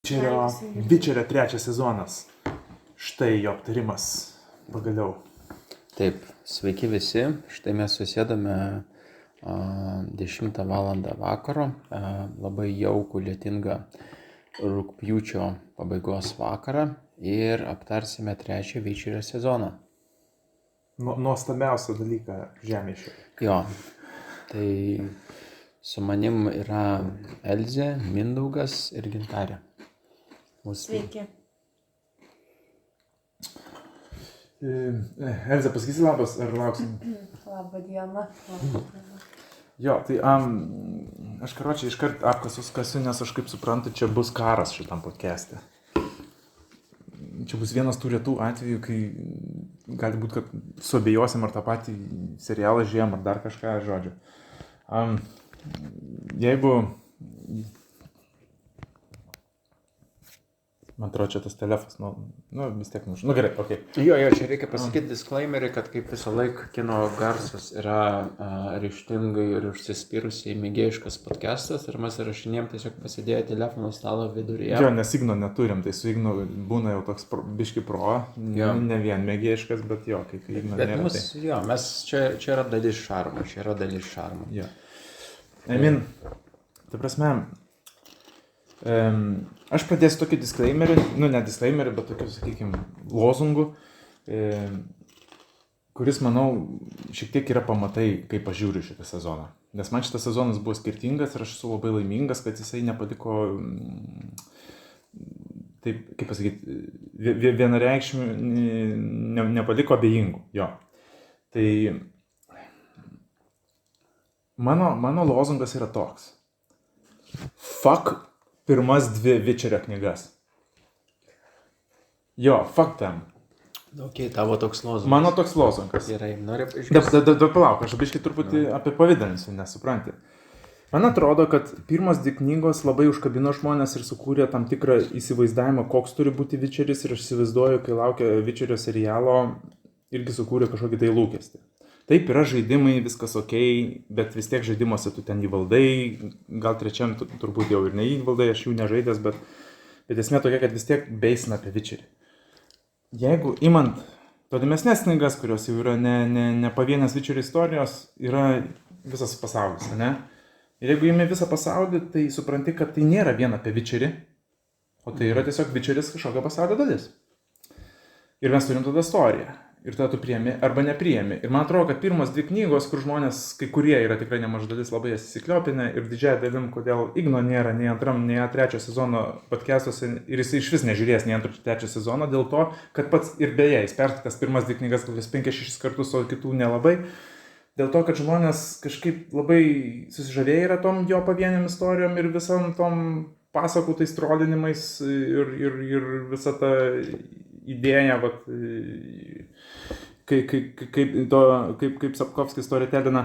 Witcherio 3 sezonas. Štai jo aptarimas pagaliau. Taip, sveiki visi. Štai mes susėdame 10 valandą vakaro, labai jaukų, lietingą rugpjūčio pabaigos vakarą ir aptarsime 3 Witcherio sezoną. Nuostabiausią dalyką žemėje šiandien. Jo, tai su manim yra Elzė, Mindaugas ir Gintarė. Sveiki. Elzė, pasakysi labas ar lauksim? Labą dieną. Jo, tai aš karočią iškart apkasus kasiu, nes aš kaip suprantu, čia bus karas šitam podcast'e. Čia bus vienas tų retų atvejų, kai gali būti, kad suabejosim ar tą patį serialą žiūrėjom ar dar kažką, žodžiu. Jeigu... Man atrodo, čia tas telefas, vis tiek nušau. Gerai, okei. Jo, čia reikia pasakyti disclaimerį, kad kaip visą laiką kino garsas yra ryžtingai ir užsispyrusiai mėgėjiškas podcastas ir mes įrašinėjom tiesiog pasidėję telefono stalo viduryje. Jo, nes Igno neturim, tai su Igno būna jau toks biški pro, ne vien mėgėjiškas, bet jo, kai Igno bet nėra. Bet jo, mes čia yra dalis šarmo, Jo. Ta prasme... Aš pradėsiu tokį disclaimerį, ne disclaimerį, bet tokiu, sakykime, lozungų, kuris, manau, šiek tiek yra pamatai, kaip aš žiūriu šitą sezoną. Nes man šitas sezonas buvo skirtingas ir aš esu labai laimingas, kad jisai nepaliko, taip, kaip pasakyti, vienareikšmių, nepaliko abejingų, jo. Tai mano lozungas yra toks. Fuck pirmas 2 Witcherio knygas. Jo, fuck them. Ok, tavo toks lozungas. Mano toks lozungas. Gerai, noriu išgirsti. Palauk, aš biškai truputį apipavidalinsiu, nesupranti. Man atrodo, kad pirmas 2 knygos labai užkabino žmonės ir sukūrė tam tikrą įsivaizdavimą, koks turi būti Witcheris, ir aš įsivaizduoju, kai laukia Witcherio serialo, irgi sukūrė kažkokį tai lūkestį. Taip, yra žaidimai, viskas okei, bet vis tiek žaidimuose tu ten jį valdai, gal 3 turbūt jau ir ne jį valdai, aš jų nežaidęs, bet esmė tokia, kad vis tiek beisina apie Witcherį. Jeigu imant tolimesnės knygas, kurios jau yra ne pavienės Witcherio istorijos, yra visas pasaulis, ne? Ir jeigu imi visą pasaulį, tai supranti, kad tai nėra vien apie Witcherį, o tai yra tiesiog Witcheris kažkokio pasaulio dalis. Ir mes turim tada istoriją. Ir tada tu priemi arba nepriemi. Ir man atrodo, kad pirmas 2 knygos, kur žmonės, kai kurie yra tikrai nemaža dalis, labai jas įsikliopinę ir didžiąją dalim, kodėl Igno nėra nei 2, nei 3 sezono podcastuose ir jis iš vis nežiūrės nei 2, 3 sezono, dėl to, kad pats ir beje, jis perskaitęs pirmas 2 knygas kokias 5-6 kartus, o kitų nelabai. Dėl to, kad žmonės kažkaip labai susižavėję yra tom jo pavieniam istorijom ir visam tom pasakų tais trolinimais ir visa ta idėja, kaip Sapkovskis storytelina,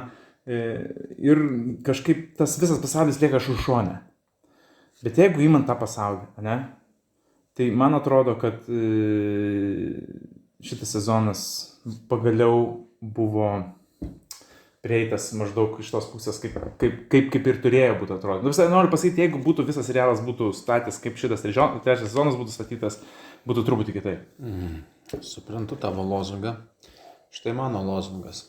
ir kažkaip tas visas pasaulis lieka šušonė. Bet jeigu įmant tą pasaulį, ne, tai man atrodo, kad šitas sezonas pagaliau buvo prieitas maždaug iš tos pusės, kaip ir turėjo būti atrodo. Visai noriu pasakyti, jeigu būtų visas serialas būtų statęs, kaip šitas 3 sezonas būtų statytas, būtų truputį kitaip. Suprantu tavo lozungą. Štai mano lozungas.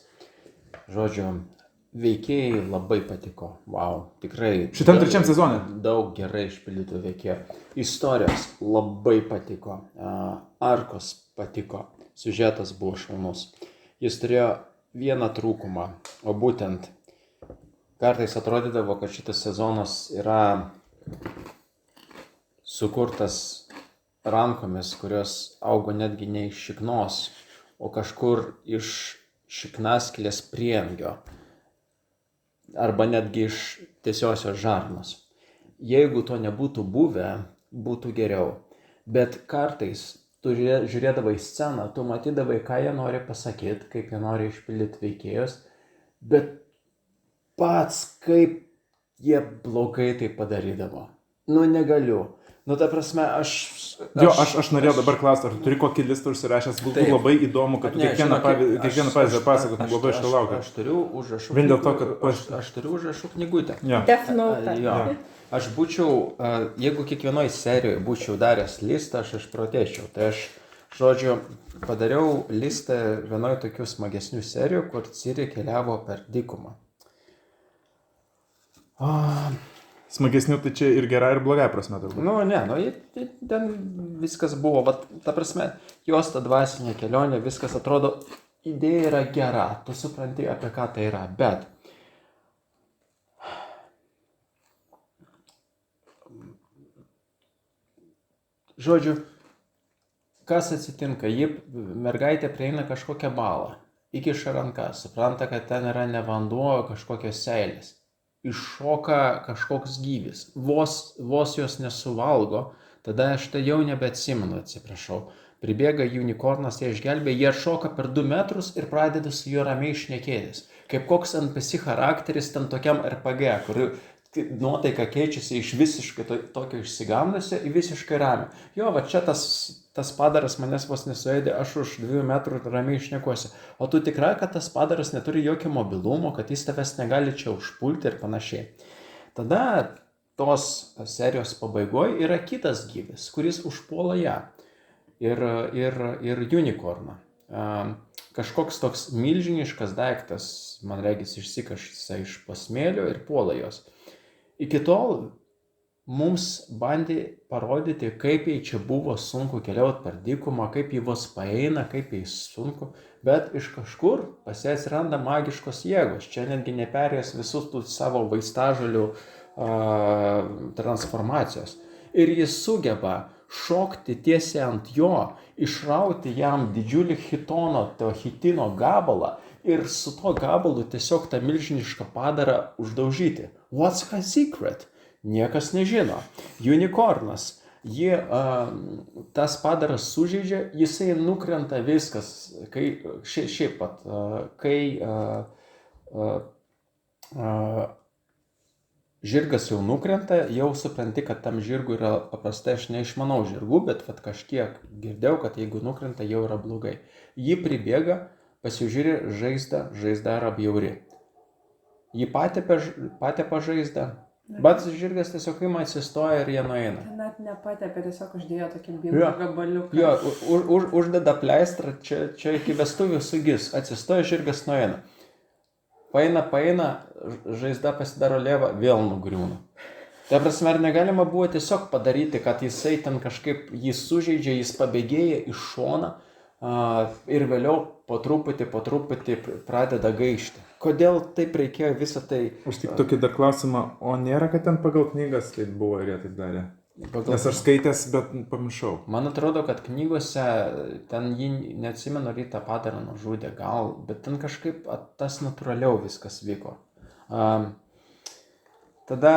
Žodžiu, veikėjai labai patiko. Wow, tikrai. Šitam 3 sezone. Daug gerai išpildytų veikėjų. Istorijos labai patiko. Arkos patiko. Siužetas buvo šaunus. Jis turėjo vieną trūkumą, o būtent kartais atrodydavo, kad šitas sezonas yra sukurtas rankomis, kurios augo netgi ne iš šiknos, o kažkur iš šiknaskylės prieangio arba netgi iš tiesiosios žarnos. Jeigu to nebūtų buvę, būtų geriau. Bet kartais tu žiūrėdavai sceną, tu matydavai, ką jie nori pasakyti, kaip jie nori išpildyti veikėjus, bet pats kaip jie blogai tai padarydavo. Negaliu. Ta prasme, aš norėjau dabar klausti, ar turi kokį listą užsirašęs, būtų labai įdomu, kad tu kiekvieną pavyzdį pasakotum, labai aš laukiu. Aš turiu užrašų Vien dėl to, kad aš turiu užrašų knygutę. Death Note. Aš būčiau, jeigu kiekvienoje serijoje būčiau daręs listą, aš išprotėčiau. Tai aš, žodžiu, padariau listą vienoje tokių smagesnių serijų, kur Ciri keliavo per dykumą. Smagesnių tai čia ir gerai, ir blogai prasme turbūt. Ten viskas buvo, ta prasme, jos ta dvasinė kelionė, viskas atrodo, idėja yra gera, tu supranti, apie ką tai yra, bet žodžiu, kas atsitinka, mergaitė prieina kažkokią balą, įkiša rankas, supranta, kad ten yra ne vanduo, kažkokios seilės. Iššoka kažkoks gyvis, vos jos nesuvalgo, tada aš tai jau nebeatsimenu, atsiprašau. Pribėga unikornas, jie išgelbė, jie šoka per 2 metrus ir pradeda su juo ramiai šnekėtis. Kaip koks NPC charakteris ten tokiam RPG, kur nuotaika keičiasi iš visiškai tokio išsigandusio į visiškai ramią. Jo, va čia tas padaras manęs vos nesuėdė, aš už 2 metrų ramiai šnekuosi. O tu tikrai, kad tas padaras neturi jokio mobilumo, kad jis tavęs negali čia užpulti ir panašiai. Tada tos serijos pabaigoje yra kitas gyvis, kuris užpuola ją. Ir unikorną. Kažkoks toks milžiniškas daiktas, man regis, išsikašta iš po smėlio ir puola jos. Iki tol mums bandė parodyti, kaip jai čia buvo sunku keliauti per dykumą, kaip jai vos paeina, kaip jai sunku, bet iš kažkur pas ją atsiranda magiškos jėgos. Čia netgi neperėjęs visus tų savo vaistažolių transformacijos. Ir jis sugeba šokti tiesiai ant jo, išrauti jam didžiulį chitino gabalą ir su tuo gabalu tiesiog tą milžinišką padarą uždaužyti. What's her secret? Niekas nežino. Unikornas, tas padaras sužeidžia, jisai nukrenta viskas, kai žirgas jau nukrenta, jau supranti, kad tam žirgui yra paprastai, aš neišmanau žirgų, bet kažkiek girdėjau, kad jeigu nukrenta, jau yra blogai. Ji pribėga, pasižiūri žaizdą yra bjauri. Ji patepė žaizdą, bet žirgas tiesiog ima atsistoja ir jie nueina. Net nepatepė, tiesiog uždėjo tokį bjaurų gabaliuką. Jo, uždeda pleistrą, čia iki vestuvių sugis, atsistoja žirgas nueina. Paeina, žaizda pasidaro lėva, vėl nugriūna. Tai prasme, ar negalima buvo tiesiog padaryti, kad jisai ten kažkaip jį sužeidžia, jis pabėgėja iš šoną ir vėliau po truputį pradeda gaišti. Kodėl taip reikėjo visą tai? Aš tik tokį dar klausimą, o nėra, kad ten pagal knygas taip buvo ir jie taip darė? Nes aš skaitęs, bet pamiršau. Man atrodo, kad knygose ten jį, neatsimenu, rytą padarą nužudė, gal, bet ten kažkaip tas natūraliau viskas vyko. Tada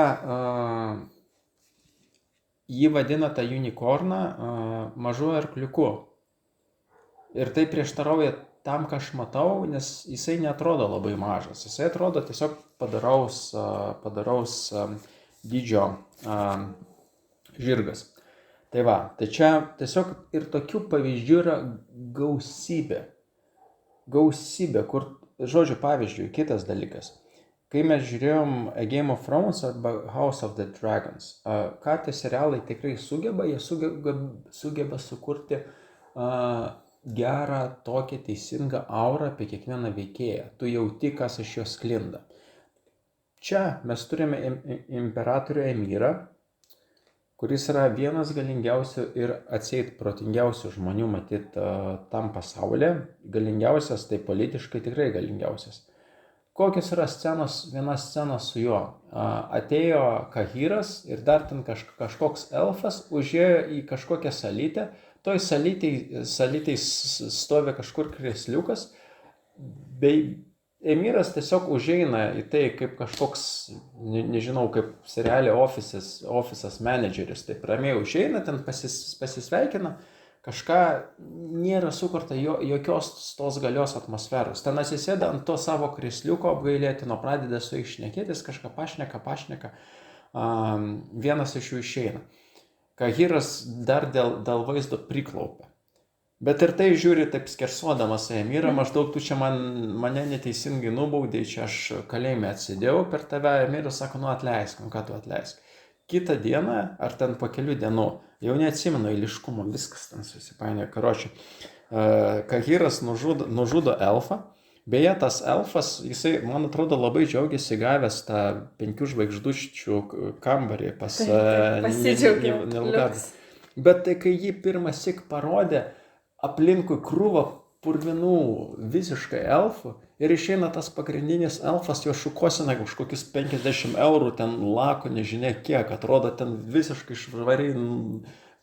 jį vadina tą unikorną mažuoju arkliuku. Ir tai prieštarauja tam, ką aš matau, nes jisai neatrodo labai mažas. Jisai atrodo tiesiog padaraus dydžio žirgas. Tai va, tai čia tiesiog ir tokių pavyzdžių yra gausybė, kur, žodžiu, pavyzdžiui, kitas dalykas. Kai mes žiūrėjom A Game of Thrones arba House of the Dragons, ką tie serialai tikrai sugeba, jie sugeba sukurti gerą tokią teisingą aurą apie kiekvieną veikėją. Tu jauti, kas iš jos sklinda. Čia mes turime imperatorių Emyrą, kuris yra vienas galingiausių ir atseit protingiausių žmonių matyt tam pasaulyje. Galingiausias, tai politiškai tikrai galingiausias. Kokios yra viena scena su juo? Atėjo Kahiras ir dar ten kažkoks elfas užėjo į kažkokią salytę. Toj salytei stovi kažkur kresliukas, bei Emyras tiesiog užeina į tai kaip kažkoks, nežinau, kaip serialė ofisas menedžeris, taip ramiai užeina, ten pasisveikina, kažką nėra sukurta jokios tos galios atmosferos. Ten atsisėda ant to savo kresliuko apgailėtino, pradeda su jais šnekėtis, kažką pašneka, vienas iš jų išeina. Kahiras dar dėl vaizdo priklaupia. Bet ir tai žiūri taip skersuodamas Emyrą, maždaug tu čia mane neteisingai nubaudai, čia aš kalėjime atsidėjau per tave, Emyras sako, atleisk, ką tu atleisk. kitą dieną, ar ten po kelių dienų, jau neatsimenu eiliškumo, viskas ten susipainioja. Karočiui, Kahiras nužudo elfą. Beje, tas elfas, jisai, man atrodo, labai džiaugiasi gavęs tą 5 žvaigždučių kambarį pas Nilfgaardą. Bet tai, kai jį pirmąsyk parodė, aplinkui krūvą purvinų visiškai elfų ir išeina tas pagrindinis elfas, jo šukosina už kokius 50 eurų, ten lako, nežinia kiek, atrodo ten visiškai švariai,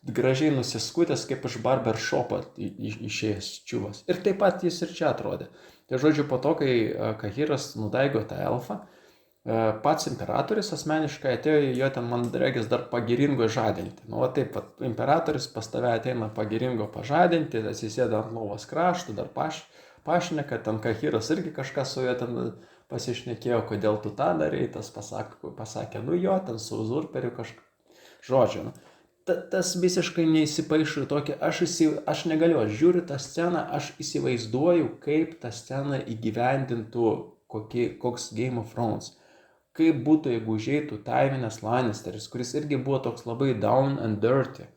gražiai nusiskutęs, kaip iš barbershopą išėjęs čiuvas. Ir taip pat jis ir čia atrodė. Tai žodžiu, po to, kai Kahiras nudaigo tą elfą, pats imperatorius asmeniškai atėjo jo ten, man regis, dar pagiringo žadinti. Nu, va taip, imperatorius pas tave ateina pagiringo pažadinti, atsisėda ant lovos kraštų, dar pašneka, ten Kahiras irgi kažką su juo ten pasišnekėjo, kodėl tu tą darai, tas pasakė, nu jo, ten su uzurperiu kažką. Žodžiu, nu. Tas visiškai neįsipaišo į tokį, aš negaliu, aš žiūriu tą sceną, aš įsivaizduoju, kaip tą sceną įgyvendintų koks Game of Thrones. Kaip būtų, jeigu užeitų Tywin Lannisteris, kuris irgi buvo toks labai down and dirty.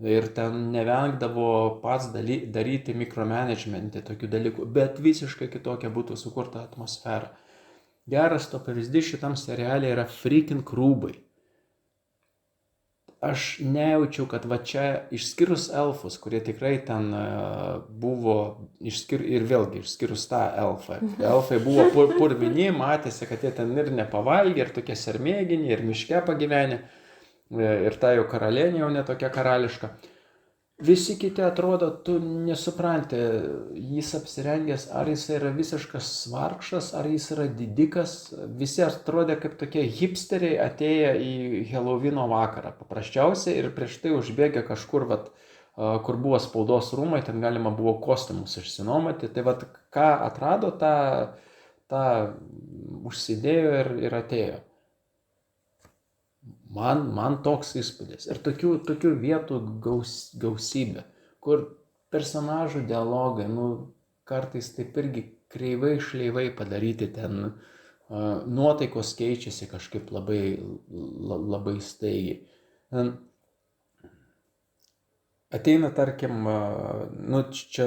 Ir ten nevengdavo pats daryti mikromanagementį tokių dalykų, bet visiškai kitokia būtų sukurta atmosfera. Geras to pavyzdys šitam serialė yra freaking rūbai. Aš nejaučiau, kad va čia išskyrus elfus, kurie tikrai ten buvo, ir vėlgi išskyrus tą elfą. Elfai buvo purvini, matėsi, kad jie ten ir nepavalgė, ir tokie sermėginiai, ir miške pagyvenė, ir ta jau karalienė jau netokia karališka. Visi kiti atrodo, tu nesupranti, jis apsirengęs, ar jis yra visiškas vargšas, ar jis yra didikas. Visi atrodė kaip tokie hipsteriai atėję į Helovino vakarą. Paprasčiausiai ir prieš tai užbėgę kažkur, kur buvo spaudos rūmai, ten galima buvo kostiumus išsinuomoti. Tai ką atrado, tą užsidėjo ir atėjo. Man toks įspūdis. Ir tokių vietų gausybė, kur personažų dialogai, kartais taip irgi kreivai šleivai padaryti, ten nuotaikos keičiasi kažkaip labai staigiai. Ateina, tarkim, čia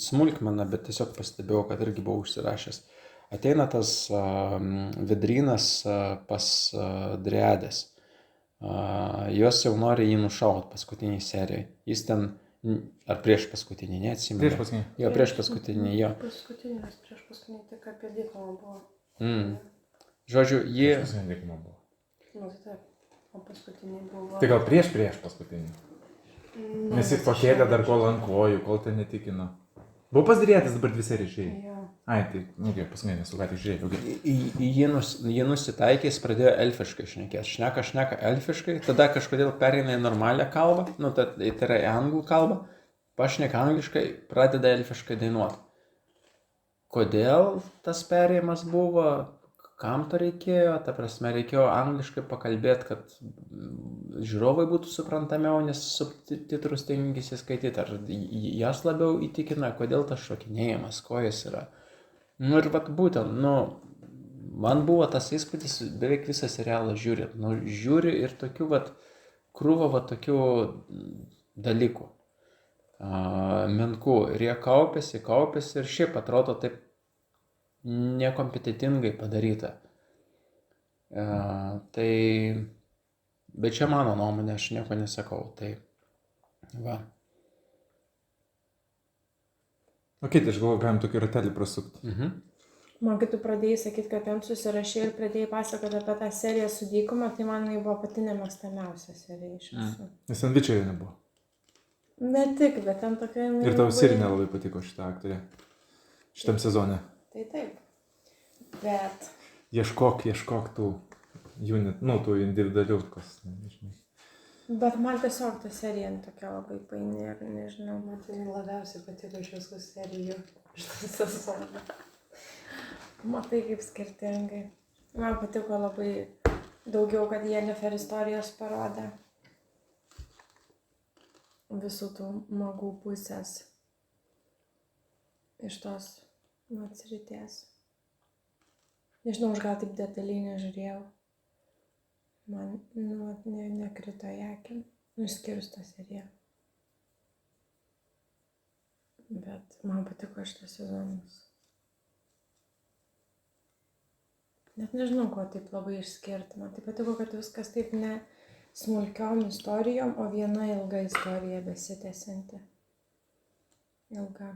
smulkmena, bet tiesiog pastebėjau, kad irgi buvau užsirašęs. Ateina tas Vedrynas pas Driadės. Jos jau nori jį nušauti paskutiniai serijai. Jis ten, ar prieš paskutinį, neatsimenu. Prieš paskutinį. Jo, prieš paskutinį, jo. Paskutinis, prieš paskutinį, tik apie dykumą buvo. Žodžiu, jį... Prieš paskutinį dykumą buvo. Nu, tai taip, o paskutinį buvo... Tai gal prieš paskutinį. Nes jis pakėlė dar kol ant kojų, kol ten netikino. Buvo pasidarėtas dabar 2 serijas žiūrėjai. Jo. Ai, tai, paskutinį nesu ką tik žiūrėjai. Jį nusitaikė, jis pradėjo elfiškai šnekėti. Šneka elfiškai, tada kažkodėl pereina į normalią kalbą, tai yra į anglų kalbą, pašneka angliškai, pradeda elfiškai dainuoti. Kodėl tas perėjimas buvo, kam to reikėjo, ta prasme reikėjo angliškai pakalbėti, kad žiūrovai būtų suprantamiau, nes subtitrus tingisi skaityti, ar jas labiau įtikina, kodėl tas šokinėjimas, ko jis yra. Ir būtent, man buvo tas įspūdis beveik visą serialą žiūrint. Žiūri ir tokių krūvą tokių dalykų. Menkų. Ir jie kaupėsi ir šiaip atrodo taip nekompetitingai padaryta. Bet čia mano nuomonė, aš nieko nesakau. Tai va. Ok, tai aš galvoju, galim tokį ratelį prasukti. Man, kai tu pradėjai sakyti, kad ten susirašė ir pradėjai pasakoti apie tą seriją su dykuma, tai man jinai buvo pati nemėgstamiausia serija iš visų. Nes ten Vičerio nebuvo. Ne tik, bet ten tokia... Ir tau Siri nelabai patiko šitą aktorę. Šitam sezone. Tai taip. Bet... Ieškok tų tų individualių, kas, nežinai. Bet man tiesiog ta serija tokia labai paini ir nežinau. Man tai labiausiai patiko iš visų serijų šitą sezoną. Matai kaip skirtingai. Man patiko labai daugiau, kad Jennifer istorijos parodė. Visų tų magų pusės. Iš tos srities. Nežinau, aš gal taip detaliai nežiūrėjau. Man, nekrito į akį. Nuskyrus tą seriją. Bet man patiko šitas sezonas. Net nežinau, ko taip labai išskirti. Man taip patiko, kad viskas taip ne smulkiom istorijom, o viena ilga istorija besitęsianti. Ilga.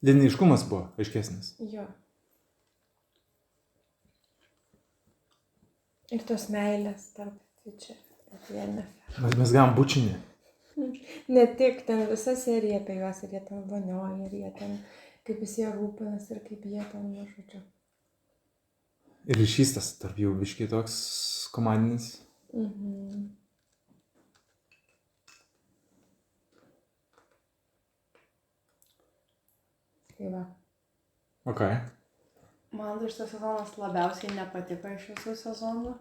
Linijiškumas buvo aiškesnis. Jo. Ir tos meilės tarp Fitcher ir Yennefer. Mes gavom bučinį. Ne tik ten visa serija apie juos, ir jie ten vanioja, ir jie ten, kaip jis jie rūpinas, ir kaip jie ten, žodžiu. Ir ryšys tas tarp jų biškiai toks komandinis. Mhm. Tai va. Ok. Man tai šitas sezonas labiausiai nepatiko iš visų sezonų.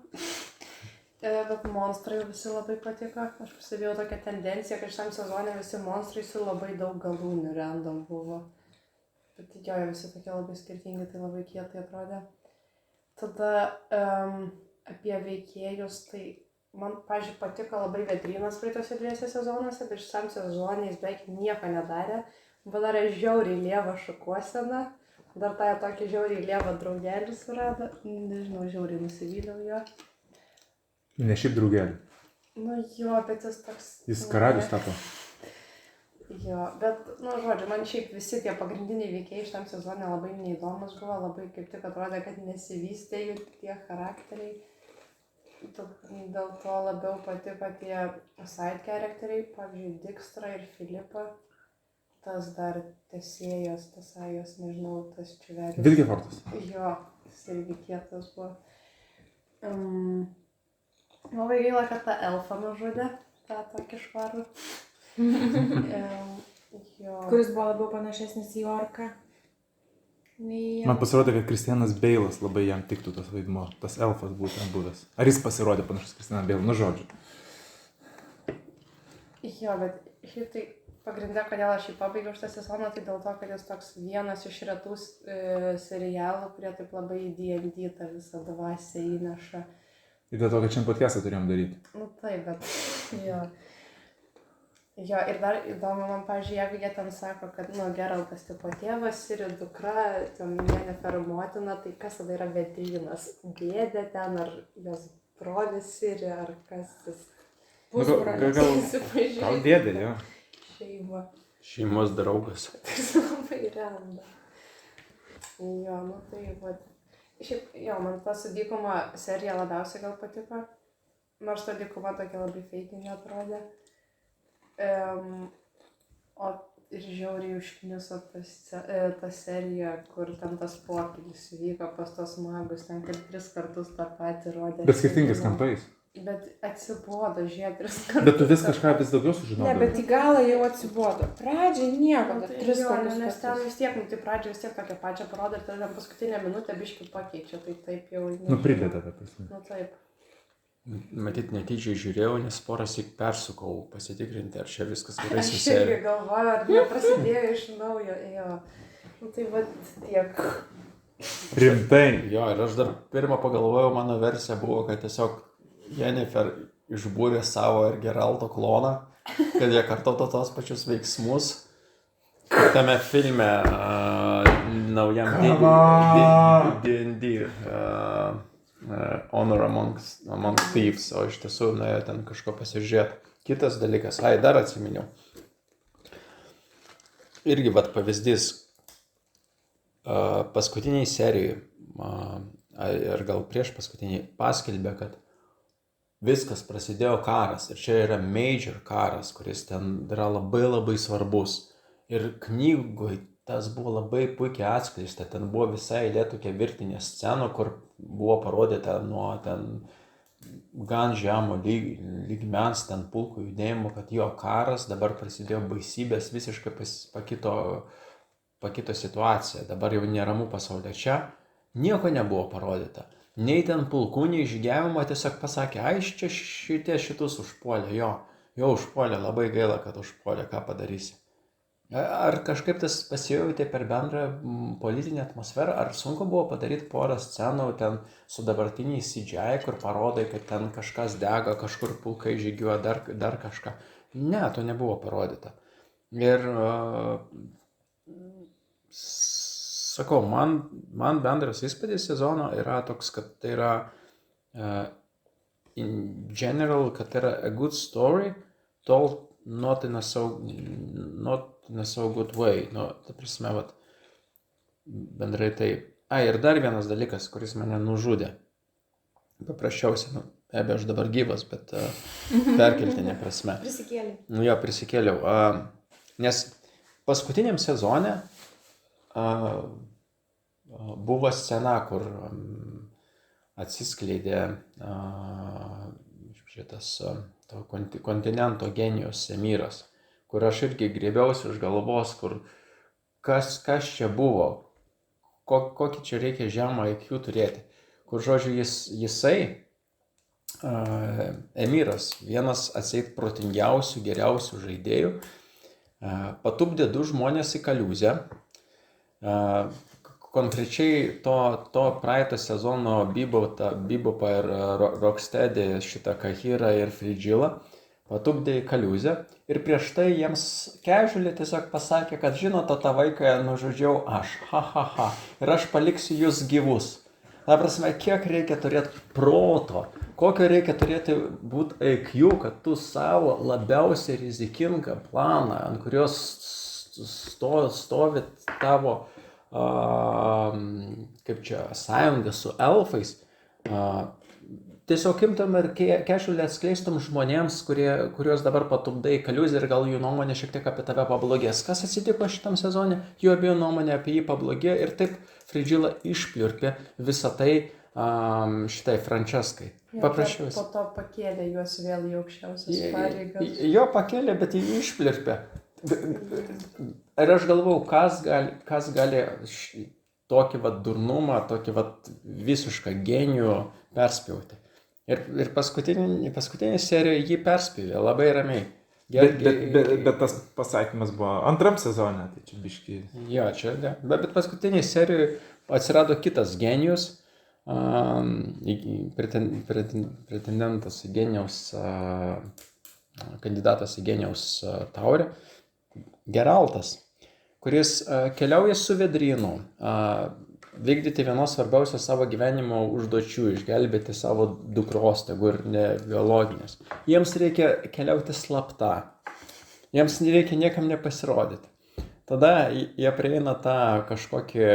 Bet monstrai visi labai patiko. Aš pastebėjau tokią tendenciją, kad šitam sezone visi monstrai su labai daug galūnių random buvo. Bet jo, visi tokie labai skirtingi, tai labai kietai atrodė. Tada apie veikėjus, tai man, pavyzdžiui, patiko labai Vedrynas praeitose 2 sezonuose, bet šitam sezone jis beveik nieko nedarė. Padarė žiauriai lievą šukuoseną. Dar tą tokį žiauriai lievą draugelį surado. Nežinau, žiauriai nusivyliau jo. Ne šiaip draugelį. Nu jo, bet jis toks... Jis karalius tapo. Jo, bet, žodžiu, man šiaip visi tie pagrindiniai veikėjai šitam sezone labai neįdomus buvo, labai kaip tik atrodė, kad nesivystė jų tie charakteriai. Dėl to labiau patiko tie side charakteriai, pavyzdžiui, Dijkstra ir Filipa. Tas dar tesėjas, tasajos, nežinau, tas čiuvelis. Vilgefortas. Jo, jis irgi kietas buvo. Labai gaila, kad tą elfą nužudė, tą tokį švarų. Kuris buvo labiau panašesnis į orką. Man pasirodė, kad Kristianas Beilas labai jam tiktų tas vaidmo. Tas elfas būtent buvęs. Ar jis pasirodė panašus Kristianas Beilas? Nu, žodžiu. Jo, bet šiaip tai pagrindė, kodėl aš jį pabaigiau šitą sezoną, tai dėl to, kad jis toks vienas iš retų serialų, kurie taip labai į D&D tą visą dvasią įneša. Ir dėl to, kad šiandien podcastą turėjom daryti. Nu taip, bet jo. Jo, ir dar įdomu man, pavyzdžiui, jeigu jie ten sako, kad, Geraltas tipo tėvas ir dukra, ten Yennefer motina, tai kas tada yra Vedrynas? Dėdė ten, ar jos brolis ir ar kas jis? Gal dėdė, jo. Šeima. Šeimos draugas. Tai labai randa. Jo, tai vat. Šiaip, jo, man ta su Dykuma serija labiausiai gal patiko. Nors ta Dykuma tokia labai feikinė atrodė. O ir žiauriai užkniso ta serija, kur ten tas pokylis vyko pas tos magus, ten kad 3 kartus tą patį rodė. Bet skirtingais kampais. Bet atsibodo žiūrėti 3 kartus. Bet tu vis kažką vis daugiau sužinodavai. Ne, bet į galą jau atsibodo. Pradžiai nieko, Nu, dar tai 3 jo, kartus. nes ten vis tiek, tai pradžioje vis tiek tokią pačią parodo ir tada paskutinę minutę biškį pakeičia, tai taip jau... Nu, prideda tą prasme. Nu, taip. Matyt, netyčiai žiūrėjau, nes porąsyk persukau pasitikrinti, ar čia viskas gerai Aš irgi susiję. galvoju, ar neprasidėjo iš naujo, jo. Nu, tai va tiek. Rimtai. Jo, ir aš dar pirmą pagalvojau, mano versija buvo, kad tiesiog Yennefer išbūrė savo ir Geralto kloną, kad jie kartotų tos pačius veiksmus. Tame filme naujam D&D Honor Among Thieves, o iš tiesų nuėjo ten kažko pasižiūrėti. Kitas dalykas, dar atsiminiau. Irgi vat pavyzdys paskutiniai serijai, ir gal prieš paskutiniai, paskelbė, kad viskas prasidėjo karas ir čia yra major karas, kuris ten yra labai labai svarbus. Ir knygoj tas buvo labai puikiai atskleista, ten buvo visai eilė tokia virtinė scenų, kur buvo parodyta nuo ten gan žemo lygmens ten pulkų judėjimo, kad jo karas, dabar prasidėjo baisybės, visiškai pakito situacija, dabar jau neramu pasaulyje. Čia nieko nebuvo parodyta. Nei ten pulkų, nei žygiavimo, tiesiog pasakė, čia šitus užpuolė, jo užpuolė, labai gaila, kad užpuolė, ką padarysi. Ar kažkaip tas pasijautė per bendrą politinę atmosferą, ar sunku buvo padaryti porą scenų ten su dabartiniais CGI, kur parodai, kad ten kažkas dega, kažkur pulkai žygiuoja, dar kažką. Ne, to nebuvo parodyta. Ir sakau, man bendras įspūdis sezono yra toks, kad tai yra in general, kad tai yra a good story, told not in a so good way. Nu, ta prasme, vat, bendrai taip. Ir dar vienas dalykas, kuris mane nužudė. Paprasčiausiai, nu, aš dabar gyvas, bet perkeltinė prasme. Prisikėlė. Nu jo, prisikėliau. Nes paskutiniam sezone buvo scena, kur atsiskleidė šitas to kontinento genijus Emiras, kur aš irgi griebiausi už galvos, kur kas čia buvo, kokį čia reikia žemą IQ turėti. Kur, žodžiu, jisai, Emiras, vienas atseit protingiausių, geriausių žaidėjų, patupdė 2 žmonės į kaliūzę. Konkrečiai to praeito sezono Bebopą ir Rocksteady, šitą Kahirą ir Frigilą patupdė į kaliūzę ir prieš tai jiems casually tiesiog pasakė, kad žinote, tą vaiką nužudžiau aš, ha, ir aš paliksiu jūs gyvus. Ta prasme, kiek reikia turėti proto, kokio reikia turėti būti IQ, kad tu savo labiausiai rizikingą planą, ant kurios stovi tavo kaip čia, sąjunga su elfais, tiesiog imtum ir casually atskleistum žmonėms, kuriuos dabar patupdai kaliūzę ir gal jų nuomonė šiek tiek apie tave pablogės. Kas atsitiko šitam sezone? Jų abiejų nuomonė apie jį pablogėjo ir taip Frigila išpliurpė visą tai šitai Franceskai. Paprasčiausiai. Po to pakėlė juos vėl į aukščiausias pareigas. Jo pakėlė, bet jį išpliurpė. Ir aš galvau, kas gali tokį vat durnumą, tokį vat visišką genijų perspjauti. Ir paskutinė serija jį perspjovė labai ramiai. Bet tas pasakymas buvo antram sezone, tai čia biški. Jo, čia, bet paskutinė serijoje atsirado kitas genijus, pretendentas į genijaus, kandidatas į genijaus taurę, Geraltas, kuris keliauja su Vedrynu, vykdyti vienos svarbiausios savo gyvenimo užduočių, išgelbėti savo dukros, tegu ir ne biologinės. Jiems reikia keliauti slapta, jiems nereikia niekam nepasirodyti. Tada jie prieina tą kažkokį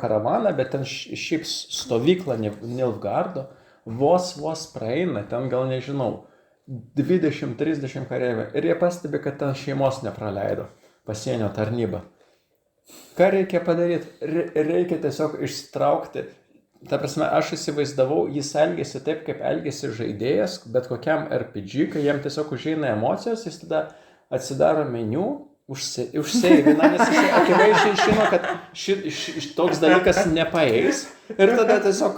karavaną, bet ten šiaip stovyklą Nilfgardo, vos praeina, ten gal nežinau, 20-30 kareivių ir jie pastebi, kad ten šeimos nepraleido pasienio tarnybą. Ką reikia padaryti? Reikia tiesiog ištraukti. Ta prasme, aš įsivaizdavau, jis elgėsi taip, kaip elgėsi žaidėjas, bet kokiam RPG, kai jam tiesiog užeina emocijos, jis tada atsidaro meniu, užseivina, nes jis akivaizdžiai žino, kad toks dalykas nepaeis ir tada tiesiog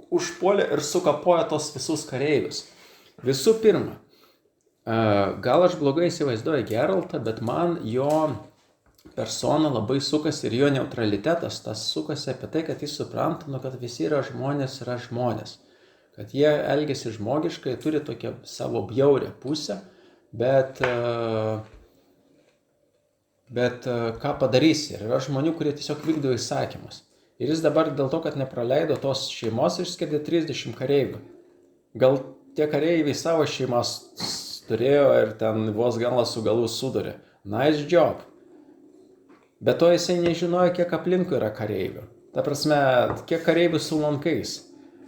užpuolė ir sukapoja tos visus kareivius. Visų pirma, gal aš blogai įsivaizduoju Geraltą, bet man jo persona labai sukasi ir jo neutralitetas, tas sukasi apie tai, kad jis supranta, kad visi yra žmonės. Kad jie elgiasi žmogiškai, turi tokią savo bjaurę pusę, bet ką padarysi? Ir yra žmonių, kurie tiesiog vykdo įsakymus. Ir jis dabar dėl to, kad nepraleido tos šeimos, išskirdė 30 kareivių. Gal tie kareiviai savo šeimas turėjo ir ten vos galą su galu sudurė. Nice job. Bet to jisai nežinojo, kiek aplinkui yra kareivių. Ta prasme, kiek kareivių su lankais.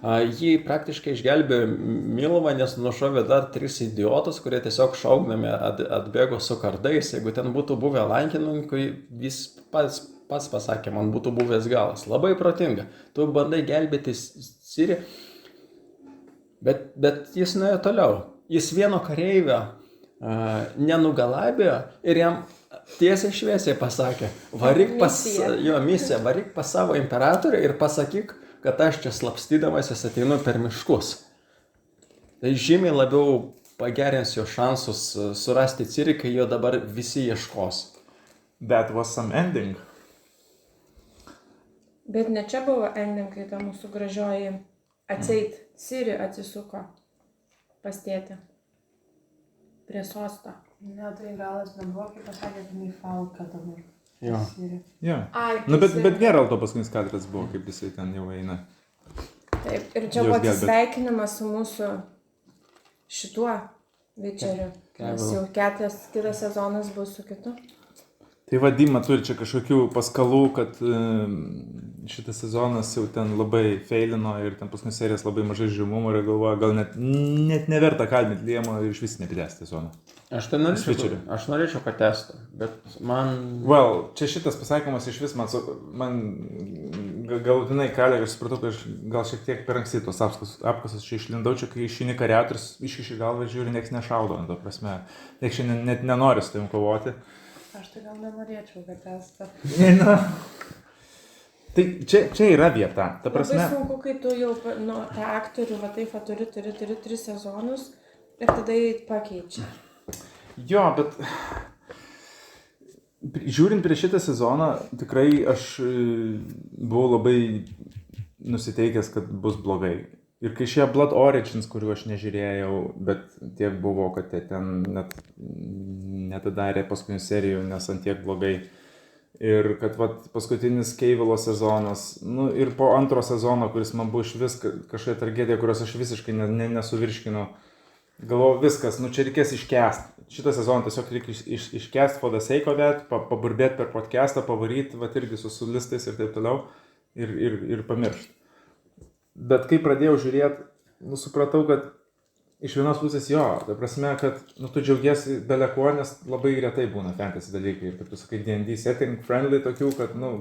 Jį praktiškai išgelbėjo Milva, nes nušovė dar 3 idiotus, kurie tiesiog šaukdami atbėgo su kardais. Jeigu ten būtų buvę lankininkui, jis pats pasakė, man būtų buvęs galas. Labai protinga. Tu bandai gelbėti Sirį. Bet jis nuėjo toliau. Jis vieno kareivio nenugalabėjo ir jam tiesiai šviesiai pasakė, varyk pas savo imperatorių ir pasakyk, kad aš čia slapstydamasis ateinu per miškus. Tai žymiai labiau pagerins jo šansus surasti Ciri, kai jo dabar visi ieškos. That was some ending. Bet ne čia buvo ending, kai ta mūsų gražioji atseit Ciri atsisuko pas tėtį prie sosto. Ne, tai galas nebuvo, kaip pasakė, kad neįfalka dabar. Jo. Yeah. Ai, Nu, bet Ciri. Geralto paskutinis kadras buvo, kaip jisai ten jau eina. Taip, ir čia Jos buvo gelbėt. atsisveikinimas su mūsų šituo Witcheriu. Nes jau kitas sezonas bus su kitu. Tai vadima turi čia kažkokių paskalų, kad šitas sezonas jau ten labai feilino ir ten paskui serijas labai mažai žiūmumo ir galvoja, gal net neverta kalbinti Liemo ir iš vis nepridėsti sezoną. Aš norėčiau, kad testų, bet man... Well, čia šitas pasakymas iš vis man galutinai kalė, aš supratau, kad aš gal šiek tiek per anksti tos apkasus čia išlindau, čia kai išeini kariautis, iškiši galvą žiūri, nieks nešaudo, to prasme, nieks šiandien net nenori su tavim kovoti. Aš tai gal nenorėčiau, kad testą. Tai čia yra vieta, ta prasme. Labai sunku, kai tu jau, nu, tą aktorių, va taip, turi 3 sezonus ir tada jį pakeičia. Jo, bet žiūrint prie šitą sezoną, tikrai aš buvau labai nusiteikęs, kad bus blogai. Ir kai šie Blood Origins, kuriuo aš nežiūrėjau, bet tiek buvo, kad ten net neatidarė paskutinių serijų, nes ant tiek blogai. Ir kad vat, paskutinis Keivilo sezonas, nu ir po antro sezono, kuris man buvo iš vis kažkokia tragedija, kurios aš visiškai nesuvirškinu. Galvoju, viskas, nu čia reikės iškęsti. Šitą sezoną tiesiog reikia iškęsti for the sake of it, paburbėti per podcastą, pavaryti, vat irgi su listais ir taip toliau, ir pamiršti. Bet kai pradėjau žiūrėti, nu supratau, kad iš vienos pusės jo, ta prasme, kad nu, tu džiaugiesi beleko, nes labai retai būna fantasy dalykai. Ir kaip tu sakai, D&D setting friendly tokių, kad, nu,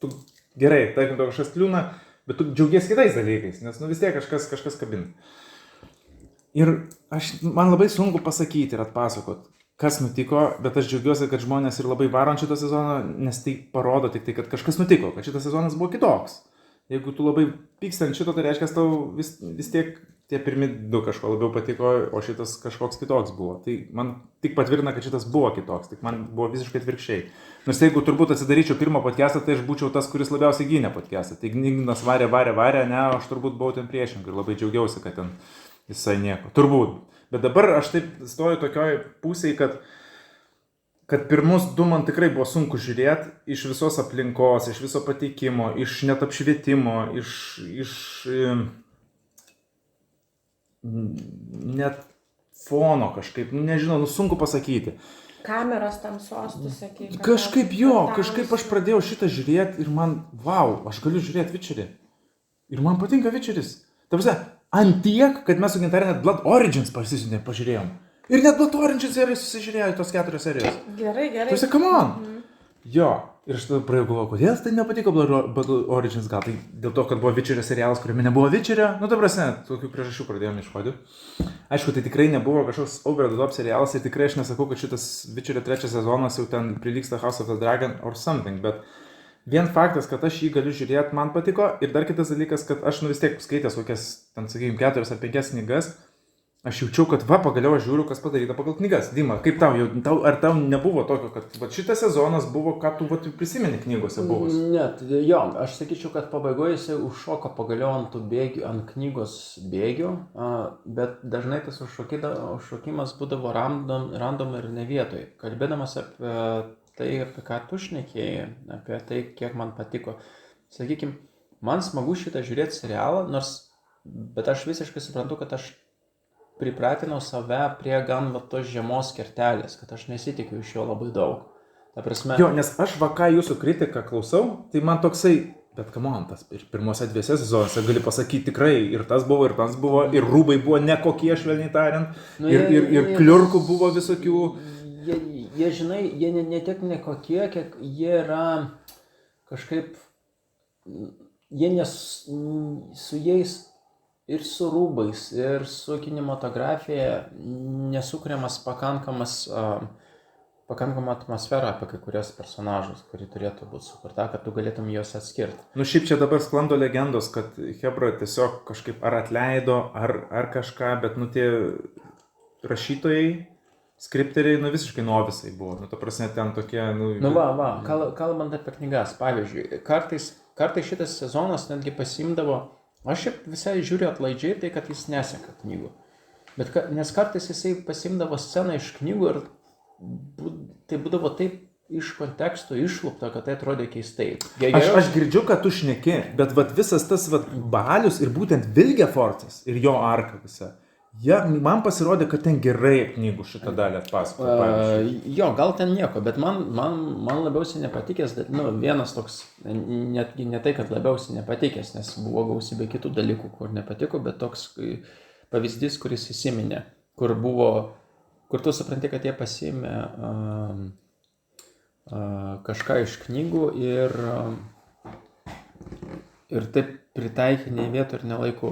tu gerai, tarkim, to kažkas kliūna, bet tu džiaugiesi kitais dalykais, nes, nu, vis tiek kažkas kabina. Ir man labai sunku pasakyti ir atpasakot, kas nutiko, bet aš džiaugiuosi, kad žmonės ir labai varon šitą sezoną, nes tai parodo tik tai, kad kažkas nutiko, kad šitas sezonas buvo kitoks. Jeigu tu labai pyksti ant šito, tai reiškia, tau vis tiek tie pirmi 2 kažko labiau patiko, o šitas kažkoks kitoks buvo. Tai man tik patvirtina, kad šitas buvo kitoks, tik man buvo visiškai atvirkščiai. Nors jeigu turbūt atsidaryčiau pirmą podcastą, tai aš būčiau tas, kuris labiausiai gynė podcastą. Tai Ignas varė, ne, aš turbūt buvau ten priešingai ir labai džiaugiausi, kad ten visai nieko. Turbūt. Bet dabar aš taip stoju tokioj pusėje, kad pirmus 2 man tikrai buvo sunku žiūrėti iš visos aplinkos, iš viso pateikimo, iš net apšvietimo, iš net fono kažkaip, nežinau, sunku pasakyti. Kameros tamsos, tu sakai. Kažkaip kažkaip aš pradėjau šitą žiūrėti ir man, aš galiu žiūrėti Witcherį. Ir man patinka Witcheris. Ta prasme, ant tiek, kad mes su Gintarė net Blood Origins pažiūrėjom. Ir net Blood Origins serijos susižiūrėjo tos 4 serijos. Gerai. Tu esi, come on. Jo. Ir aš tada pradėjau galvoti, kodėl tai nepatiko Blood Origins, gal tai dėl to, kad buvo Witcherio serialas, kuriame nebuvo Witcherio. Nu, ta prasme, tokių priežasčių pradėjome ieškoti. Aišku, tai tikrai nebuvo kažkoks over the top serialas ir tikrai aš nesakau, kad šitas Witcherio 3 sezonas jau ten prilygsta House of the Dragon or something, bet vien faktas, kad aš jį galiu žiūrėti, man patiko. Ir dar kitas dalykas, kad aš vis tiek skaitęs kokias, ten, sakykime, 4 ar 5 knygas, aš jaučiau, kad pagaliau aš žiūriu, kas padaryta pagal knygas. Dima, kaip ar tau nebuvo tokio, kad šitas sezonas buvo, ką tu prisimeni knygose buvus? Ne, jo, aš sakyčiau, kad pabaigoje jisai užšoka pagaliau ant knygos bėgių, bet dažnai tas užšokimas būdavo random ir ne vietoj. Kalbėdamas apie tai, apie ką tu šnekėjai, apie tai, kiek man patiko. Sakykime, man smagu šitą žiūrėti serialą, bet aš visiškai suprantu, kad aš pripratinau save prie gan tos žiemos kertelės, kad aš nesitikiu iš jo labai daug. Ta prasme... Jo, nes aš ką jūsų kritiką klausau, tai man toksai, bet come on, tas ir pirmose 2 sezonuose gali pasakyti tikrai, ir tas buvo, ir tas buvo, ir rūbai buvo nekokie, švelniai tariant, ir kliurkų buvo visokių. Jie, žinai, jie ne tiek nekokie, kiek jie yra kažkaip, jie su jais ir su rūbais, ir su kinematografija nesukuriamas pakankama atmosfera apie kai kurios personažus, kuri turėtų būti sukurta, kad tu galėtum juos atskirti. Nu šiaip čia dabar sklando legendos, kad Hebra tiesiog kažkaip ar atleido, ar kažką, bet nu tie rašytojai, skripteriai, nu visiškai novisai buvo. Nu, ta prasme, ten tokie, nu... Nu kalbant apie knygas, pavyzdžiui, kartais šitas sezonas netgi pasimdavo, aš šiaip visai žiūriu atlaidžiai tai, kad jis neseka knygų. Nes kartais jisai pasimdavo sceną iš knygų ir tai būdavo taip iš konteksto išlupta, kad tai atrodė keistai. Aš girdžiu, kad tu šneki, bet vat visas tas vat Balius ir būtent Vilgefortas ir jo arka visa. Man pasirodė, kad ten gerai knygų šitą dalį atpasakoja. Jo, gal ten nieko, bet man labiausiai nepatikęs, vienas toks, netgi ne tai, kad labiausiai nepatikęs, nes buvo gausybė kitų dalykų, kur nepatiko, bet toks pavyzdys, kuris įsiminė, kur tu supranti, kad jie pasiėmė kažką iš knygų ir taip pritaikė nei vietų ir nelaiku.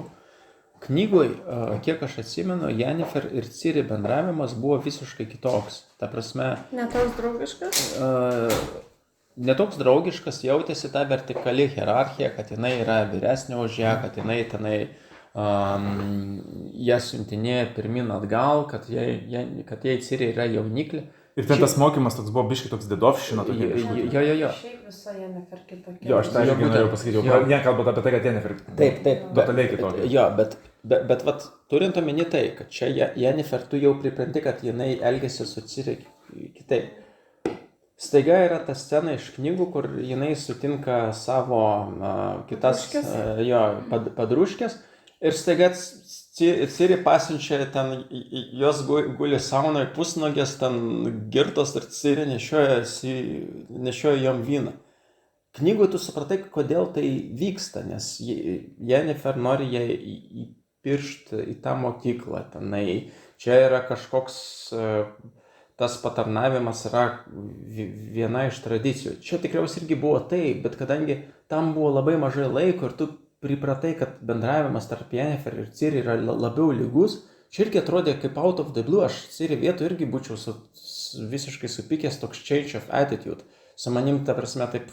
Knygoj, kiek aš atsimenu, Jennifer ir Ciri bendravimas buvo visiškai kitoks. Ta prasme... Netoks draugiškas? Netoks draugiškas, jautėsi ta vertikali hierarchija, kad jinai yra vyresnė už ją, kad jinai tenai ją siuntinėja pirmin atgal, kad jai Ciri yra jauniklė. Ir ten tas mokymas toks buvo biškai toks dedovščina. Jo. Šiaip visa Jennifer kitokia. Jo, aš tą irgi norėjau pasakyti. Jie kalbant apie tai, kad Jennifer totaliai kitokia. Jo, bet vat, turint omeny tai, kad čia Jennifer tu jau pripranti, kad jinai elgiasi su Ciri kitaip. Staiga yra ta scena iš knygų, kur jinai sutinka savo kitas padruškės ir staiga Ciri pasiunčia ten, jos guli saunoje pusnogės, ten girtos ir Ciri nešioja jom vyną. Knygoje tu supratai, kodėl tai vyksta, nes Jennifer nori ją įpiršti į tą mokyklą. Tenai. Čia yra kažkoks, tas patarnavimas yra viena iš tradicijų. Čia tikriausiai irgi buvo tai, bet kadangi tam buvo labai mažai laiko ir tu pripratai, kad bendravimas tarp Jennifer ir Ciri yra labiau lygus, čia irgi atrodė kaip out of the blue, aš Ciri vietų irgi būčiau visiškai supykęs toks change of attitude. Su manim, ta prasme, taip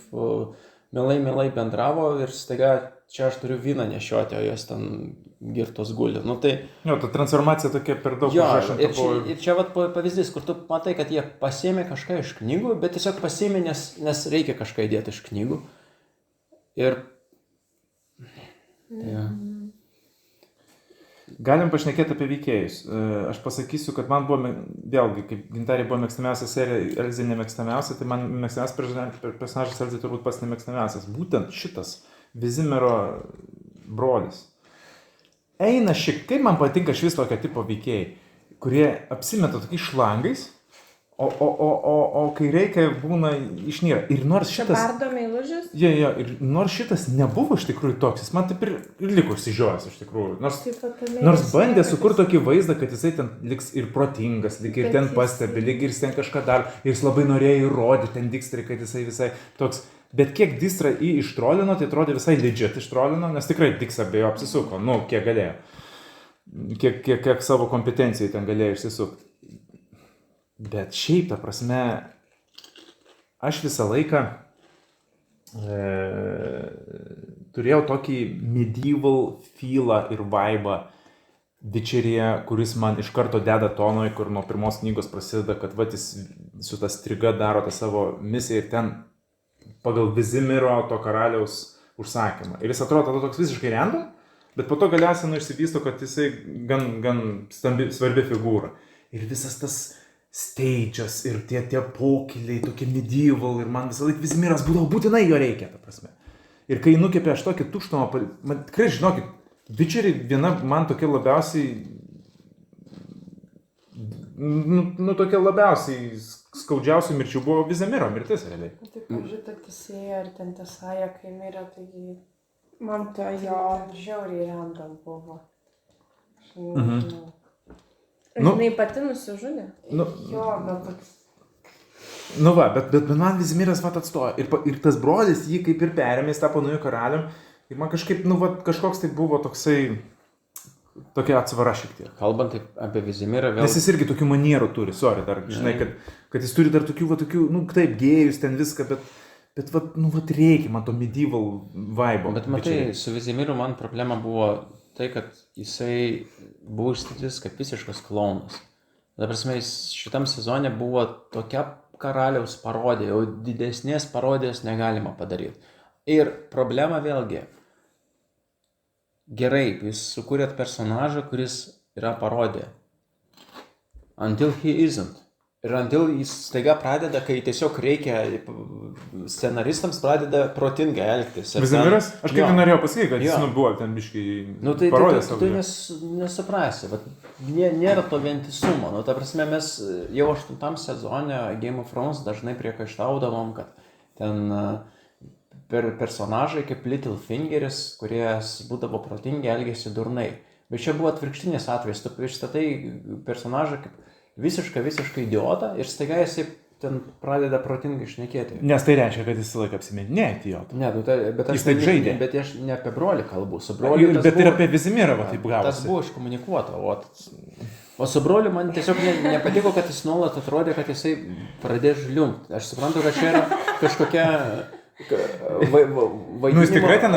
mielai bendravo ir staiga čia aš turiu vyną nešioti, o jos ten girtos guli. Nu, tai... Jo, ta transformacija tokia per daug užrašanta buvo. Ir čia vat pavyzdys, kur tu matai, kad jie pasiėmė kažką iš knygų, bet tiesiog pasiėmė, nes reikia kažką įdėti iš knygų. Ir Galim pašnekėti apie veikėjus. Aš pasakysiu, kad man buvo, vėlgi, kaip Gintarė buvo mėgstamiausia serija, Elzė nemėgstamiausia, tai man mėgstamiausias personažas Elzė turbūt pats nemėgstamiausias. Būtent šitas Vizimero brolis. Eina kaip man patinka švis tokio tipo veikėjai, kurie apsimeta tokiais šlangais, o kai reikia būna išnyra. Ir nors šitas... Bardo meilužis? Jo, ir nors šitas nebuvo iš tikrųjų toks, jis man taip ir liko išsižiojęs iš tikrųjų. Nors bandė sukurti tokį vaizdą, kad jisai ten liks ir protingas, lyg ir ten pastebi, lyg ir jis ten kažką dar, ir jis labai norėjo įrodyti ten Dijkstrui, kad jisai visai toks. Bet kiek Dijkstra ištrolino, tai atrodė visai legit ištrolino, nes tikrai Dijkstra be jo apsisuko, kiek galėjo. Kiek savo kompetencijai ten galėjo išsisukti. Bet šiaip, ta prasme, aš visą laiką turėjau tokį medieval feelą ir vibe'ą Witcheryje, kuris man iš karto deda tonoj, kur nuo pirmos knygos prasideda, kad jis su ta striga daro tą savo misiją ir ten pagal Vizimiro to karaliaus užsakymą. Ir jis atrodo toks visiškai random, bet po to galiausiai išsivysto, kad jisai gan svarbi figūra. Ir visas tas stage'as ir tie pokyliai, tokie medieval, ir man visą laiką Vizimiras būdavo būtinai jo reikia, ta prasme. Ir kai nukėpė aš tokį tuštumą, man tikrai, žinokit, Witchery viena man tokia labiausiai, tokia labiausiai skaudžiausių mirčių buvo Vizimiro mirtis, realiai. Taip, pažiūrėk, Tesėja ir ten Tesaja, kai mirė, taigi man to jo žiauriai randam buvo. Jinai pati nusižudė. Jo, bet... Bet man Vizimiras atstojo. Ir tas brolis jį kaip ir perėmė, jis tapo nauju karalium. Ir man kažkaip, kažkoks tai buvo toksai, tokia atsvara šiek tiek. Kalbant apie Vizimirą vėl... Nes jis irgi tokių manierų turi, žinai, kad jis turi dar tokių, taip, gėjus ten viską, bet reikia man to medieval vibe'o. Bet matai, su Vizimiru man problema buvo tai, kad jisai buvo išstatytas kaip visiškas klaunas. Ta prasme, šitam sezone buvo tokia karaliaus parodija, jau didesnės parodijos negalima padaryti. Ir problema vėlgi, gerai, jūs sukūrėt personažą, kuris yra parodija. Until he isn't. Ir until jis staiga pradeda, kai tiesiog reikia, scenaristams pradeda protingai elgtis. Vizimiras? Aš kaip Jo. ir norėjau pasakyti, kad jis Jo. buvo ten biškai Tai parodė tu savo. nesuprasi, vat, nėra to vientisumo. Ta prasme, mes jau 8 sezone Game of Thrones dažnai priekaištaudavom, kad ten personažai kaip Littlefingeris, kurie būdavo protingi, elgėsi durnai. Bet čia buvo atvirkštinis atvejis, tu pristatai personažą kaip visiškai idiotą ir staiga jisai ten pradeda protingai šnekėti. Nes tai reiškia, kad jis laiką apsimetinėti jo. Ne, bet Jis taip žaidė. Bet aš ne apie brolį kalbu, su broliu. Bet ir apie Vizimirą va, taip Tas gavosi. buvo iškomunikuota. O su broliu man tiesiog nepatiko, kad jis nuolat atrodė, kad jisai pradės žliumpti. Aš suprantu, kad čia yra kažkokia vaidinimo... Nu, jis tikrai ten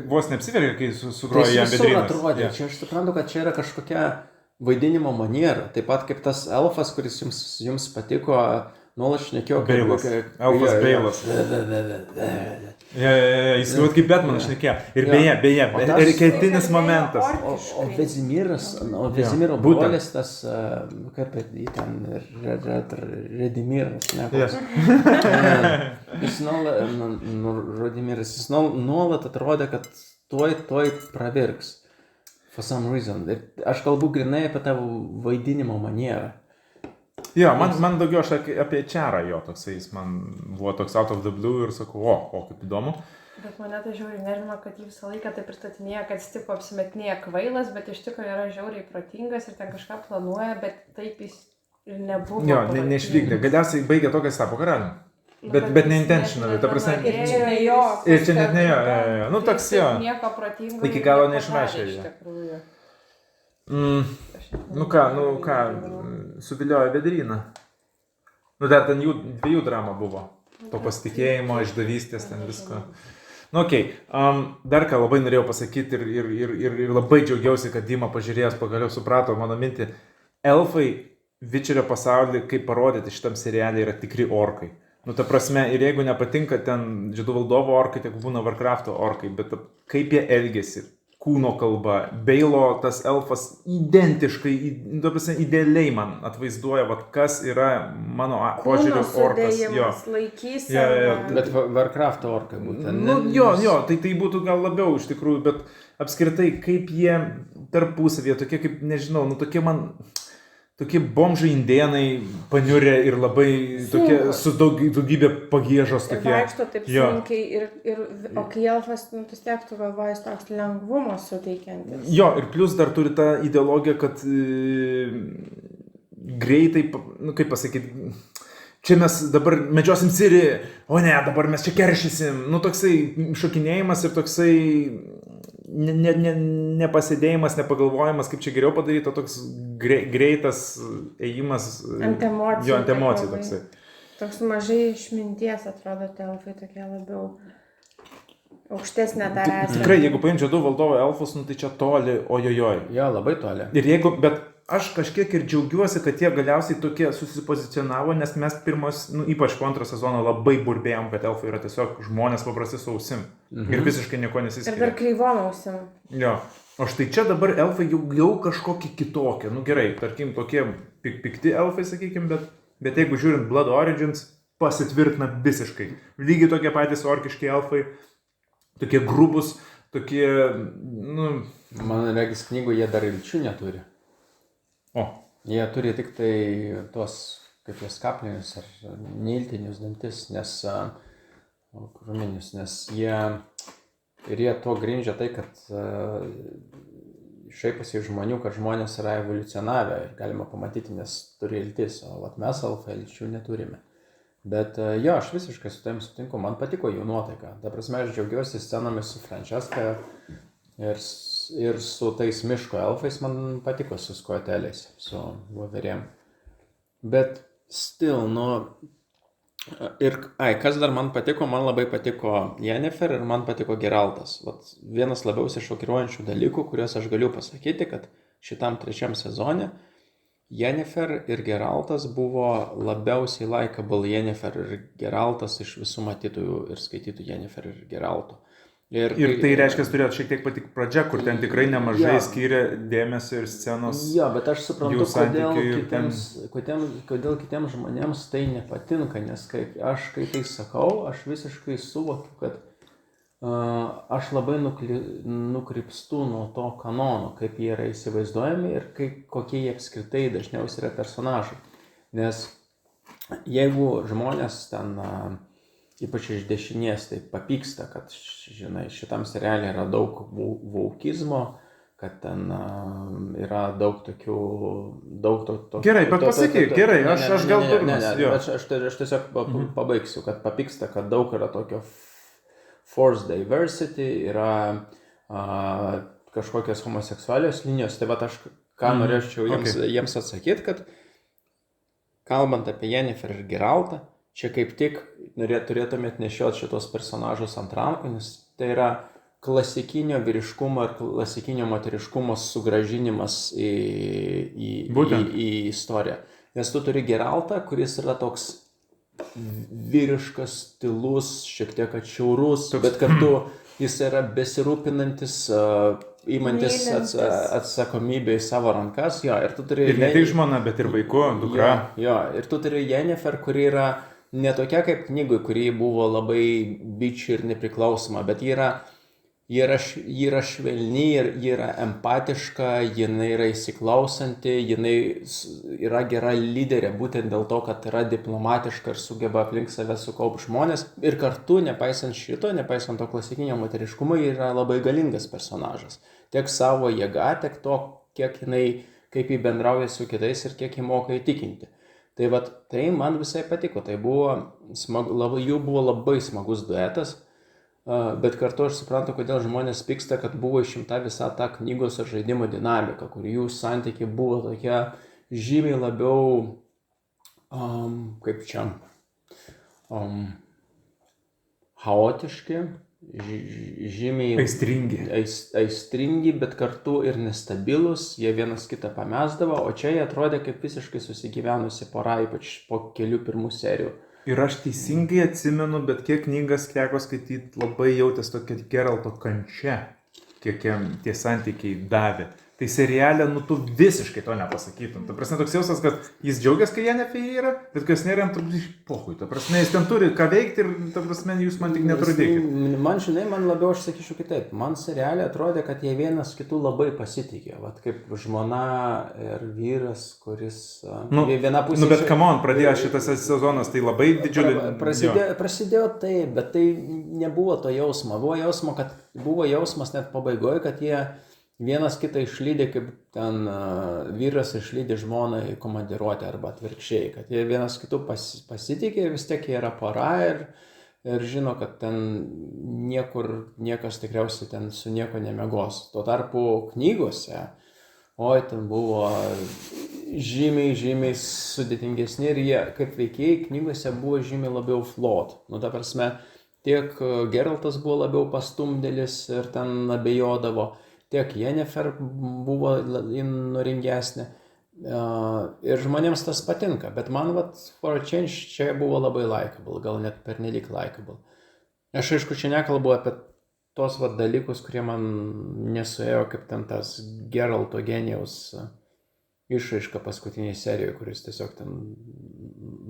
vos neapsiverkė, kai sugrojo jam Tai visur vedrynas. atrodė. Čia aš suprantu, kad čia yra kažkokia vaidinimo maniera. Taip pat kaip tas elfas, kuris jums patiko, nuolat šnekėjo. Beilas. Elfas Beilas. Jis jau kaip Batmanas šnekėjo. Ir beje, ir kertinis momentas. O Vezimiro būtent. brolis, tas, kaip jį ten, Redimiras, ne? Yes. Jis nuolat atrodė, kad tuoj pravirks. For some reason. Ir aš kalbu grinai apie tavo vaidinimo manierą. Jo, man daugiau aš apie Čerą jo toksai, jis man buvo toks out of the blue ir sakau, kaip įdomu. Bet mane tai žiauriai nervina, kad jį visą laiką taip pristatinėja, kad jis tipo apsimetinėja kvailas, bet iš tikrųjų yra žiauriai protingas ir ten kažką planuoja, bet taip jis ir nebuvo. Jo, neišvykdė. Galiausiai baigė to, kad jis tapo karaliumi. Bet neintentionally, ta prasme. Ir čia ne jo. Ir čia net ne jo. Nu, toks jo. Nieko protingo. Iki galo neišrašė iš jo. tikrųjų. Nu ką, suviliojo vedryną. Nu, dar ten dviejų drama buvo. To pasitikėjimo, išdavystės, ten visko. Nu, okei. Dar ką labai norėjau pasakyti ir labai džiaugiausi, kad Dima pažiūrėjęs pagaliau suprato mano mintį. Elfai Witcherio pasaulį, kaip parodyti šitam serialį, yra tikri orkai. Nu, ta prasme, ir jeigu nepatinka ten Žiedų valdovo orkai, tiek būna Warcrafto orkai, bet kaip jie elgėsi, kūno kalba, Beilo tas elfas identiškai, ta prasme, idealiai man atvaizduoja, vat, kas yra mano požiūriu orkas. Jo. Laikys. Bet Warcrafto orkai būtent. Nu, jo, tai būtų gal labiau iš tikrųjų, bet apskritai, kaip jie tarpusavėje, tokie kaip, nežinau, nu tokie man... Tokie bomžai indienai paniurė ir labai tokie su daugybė pagiežos tokie. Vaikšto taip sunkiai o kai elfas, nu, tu tiek tu galvoji, toks lengvumo suteikiantis. Jo, ir plus dar turi tą ideologiją, kad greitai, nu kaip pasakyti, čia mes dabar medžiosim Ciri, o ne, dabar mes čia keršysim. Nu toksai šokinėjimas ir toksai nepasidėjimas, nepagalvojimas, kaip čia geriau padaryti, toks greitas ėjimas. Ant emocijų. Jo, ant emocijų toksai. Toks mažai išminties atrodo, elfai tokie labiau aukštesnė dar esmė. Tikrai, jeigu paimčiau du valdovo elfus, nu tai čia toli, ojojoj. Jo, labai toli. Ir jeigu, bet aš kažkiek ir džiaugiuosi, kad jie galiausiai tokie susipozicionavo, nes mes pirmos, nu ypač po antro sezono labai burbėjom, kad elfai yra tiesiog žmonės paprasti su ausim. Ir visiškai nieko nesiskiria. Ir dar kreivom ausim. Jo. O štai čia dabar elfai jau kažkokie kitokie. Nu gerai, tarkim, tokie pikti elfai, sakykim, bet jeigu žiūrint Blood Origins, pasitvirtina visiškai. Lygiai tokie patys orkiški elfai, tokie grubus, tokie, nu... Man regis knygų jie dar ilčių neturi. O. Jie turi tik tai tos, kaip jos kaplinius ar neiltinius dantis, nes krūminius, nes jie to grindžia tai, kad šaiposi iš žmonių, kad žmonės yra evoliucionavę ir galima pamatyti, nes turi iltis, o vat mes alfa ilčių neturime. Bet jo, aš visiškai su tavim sutinku, man patiko jų nuotaika. Ta prasme, aš džiaugiuosi scenomis su Francesca ir su tais miško elfais, man patiko su skoteliais, su voverėm. Bet still, kas dar man patiko, man labai patiko Yennefer ir man patiko Geraltas. Vat vienas labiausiai šokiruojančių dalykų, kuriuos aš galiu pasakyti, kad šitam trečiam sezone Yennefer ir Geraltas buvo labiausiai likeable Yennefer ir Geraltas iš visų matytojų ir skaitytų Yennefer ir Geralto. Ir tai reiškia, turėjo šiek tiek patik pradžia, kur ten tikrai nemažai skyrė dėmesio ir scenos. Jo, bet aš suprantu, jų santykiui ir kodėl kitiems žmonėms tai nepatinka, nes kai tai sakau, aš visiškai suvokiu, kad aš labai nukrypstu nuo to kanono, kaip jie yra įsivaizduojami ir kokie jie apskritai dažniausiai yra personažai. Nes jeigu žmonės ten, ypač iš dešinės, tai papyksta, kad, žinai, šitam serialė yra daug vaukizmo, kad ten yra daug tokių... Gerai, bet pasakyk, gerai, aš gal durnas. Aš tiesiog pabaigsiu, kad papyksta, kad daug yra tokio forced diversity, yra kažkokios homoseksualios linijos. Tai aš ką norėčiau jiems atsakyti, kad kalbant apie Yennefer ir Geraltą, čia kaip tik turėtumėt nešioti šitos personažus ant rankų, nes tai yra klasikinio vyriškumo ir klasikinio moteriškumo sugrąžinimas į istoriją. Nes tu turi Geraltą, kuris yra toks vyriškas, tylus, šiek tiek atšiaurus, bet kartu jis yra besirūpinantis, įmantis atsakomybę į savo rankas. Jo, ir tu turi... Ir ne tik žmona, bet ir vaiku, dukra. Jo, ir tu turi Yennefer, kuri yra ne tokia kaip knygui, kuri buvo labai bičių ir nepriklausoma, bet ji yra švelni, ji yra empatiška, jinai yra įsiklausanti, jinai yra gera lyderė, būtent dėl to, kad yra diplomatiška ir sugeba aplink save sukaupti žmonės. Ir kartu, nepaisant šito, nepaisant to klasikinio moteriškumo, ji yra labai galingas personažas. Tiek savo jėga, tiek to, kaip ji bendrauja su kitais ir kiek ji moka įtikinti. Tai man visai patiko, tai jų buvo labai smagus duetas, bet kartu aš suprantu, kodėl žmonės pyksta, kad buvo išimta visa ta knygos ir žaidimo dinamika, kur jų santykiai buvo tokie žymiai labiau, chaotiški, žymiai aistringi, bet kartu ir nestabilus, jie vienas kitą pamesdavo, o čia jie atrodė kaip visiškai susigyvenusi pora, ypač po kelių pirmų serijų. Ir aš teisingai atsimenu, bet kiek knygas teko skaityti, labai jautės tokia Geralto kančia, kiek jam tie santykiai davė. Tai serialė, tu visiškai to nepasakytum. Ta prasme, toks jausmas, kad jis džiaugiasi, kai Yennefer yra, bet kas nėra jam turbūt pohui. Ta prasme, jis ten turi ką veikti ir, ta prasme, jūs man tik netrudėkit. Man labiau aš sakyčiau kitaip. Man serialė atrodė, kad jie vienas kitų labai pasitikė. Vat kaip žmona ir vyras, kuris... viena pusė... bet come on, pradėjo šitas sezonas, tai labai didžiulį... Prasidėjo taip, bet tai nebuvo to jausmo. Buvo jausmas net pabaigoje, kad jie vienas kitą išlydė, kaip ten vyras išlydė žmoną į komandiruotę arba atvirkščiai, kad jie vienas kitų pasitikė, vis tiek jie yra pora ir žino, kad ten niekas tikriausiai ten su nieko nemegos. Tuo tarpu knygose, ten buvo žymiai sudėtingesni ir jie kaip veikėjai knygose buvo žymiai labiau flawed. Ta prasme, tiek Geraltas buvo labiau pastumdėlis ir ten abejodavo, tiek Yennefer buvo įnoringesnė ir žmonėms tas patinka, bet man For a Change čia buvo labai likeable, gal net pernelyg likeable. Aš aišku, čia nekalbu apie tos dalykus, kurie man nesuėjo, kaip ten tas Geralto genijaus išraiška paskutiniai serijoje, kuris tiesiog ten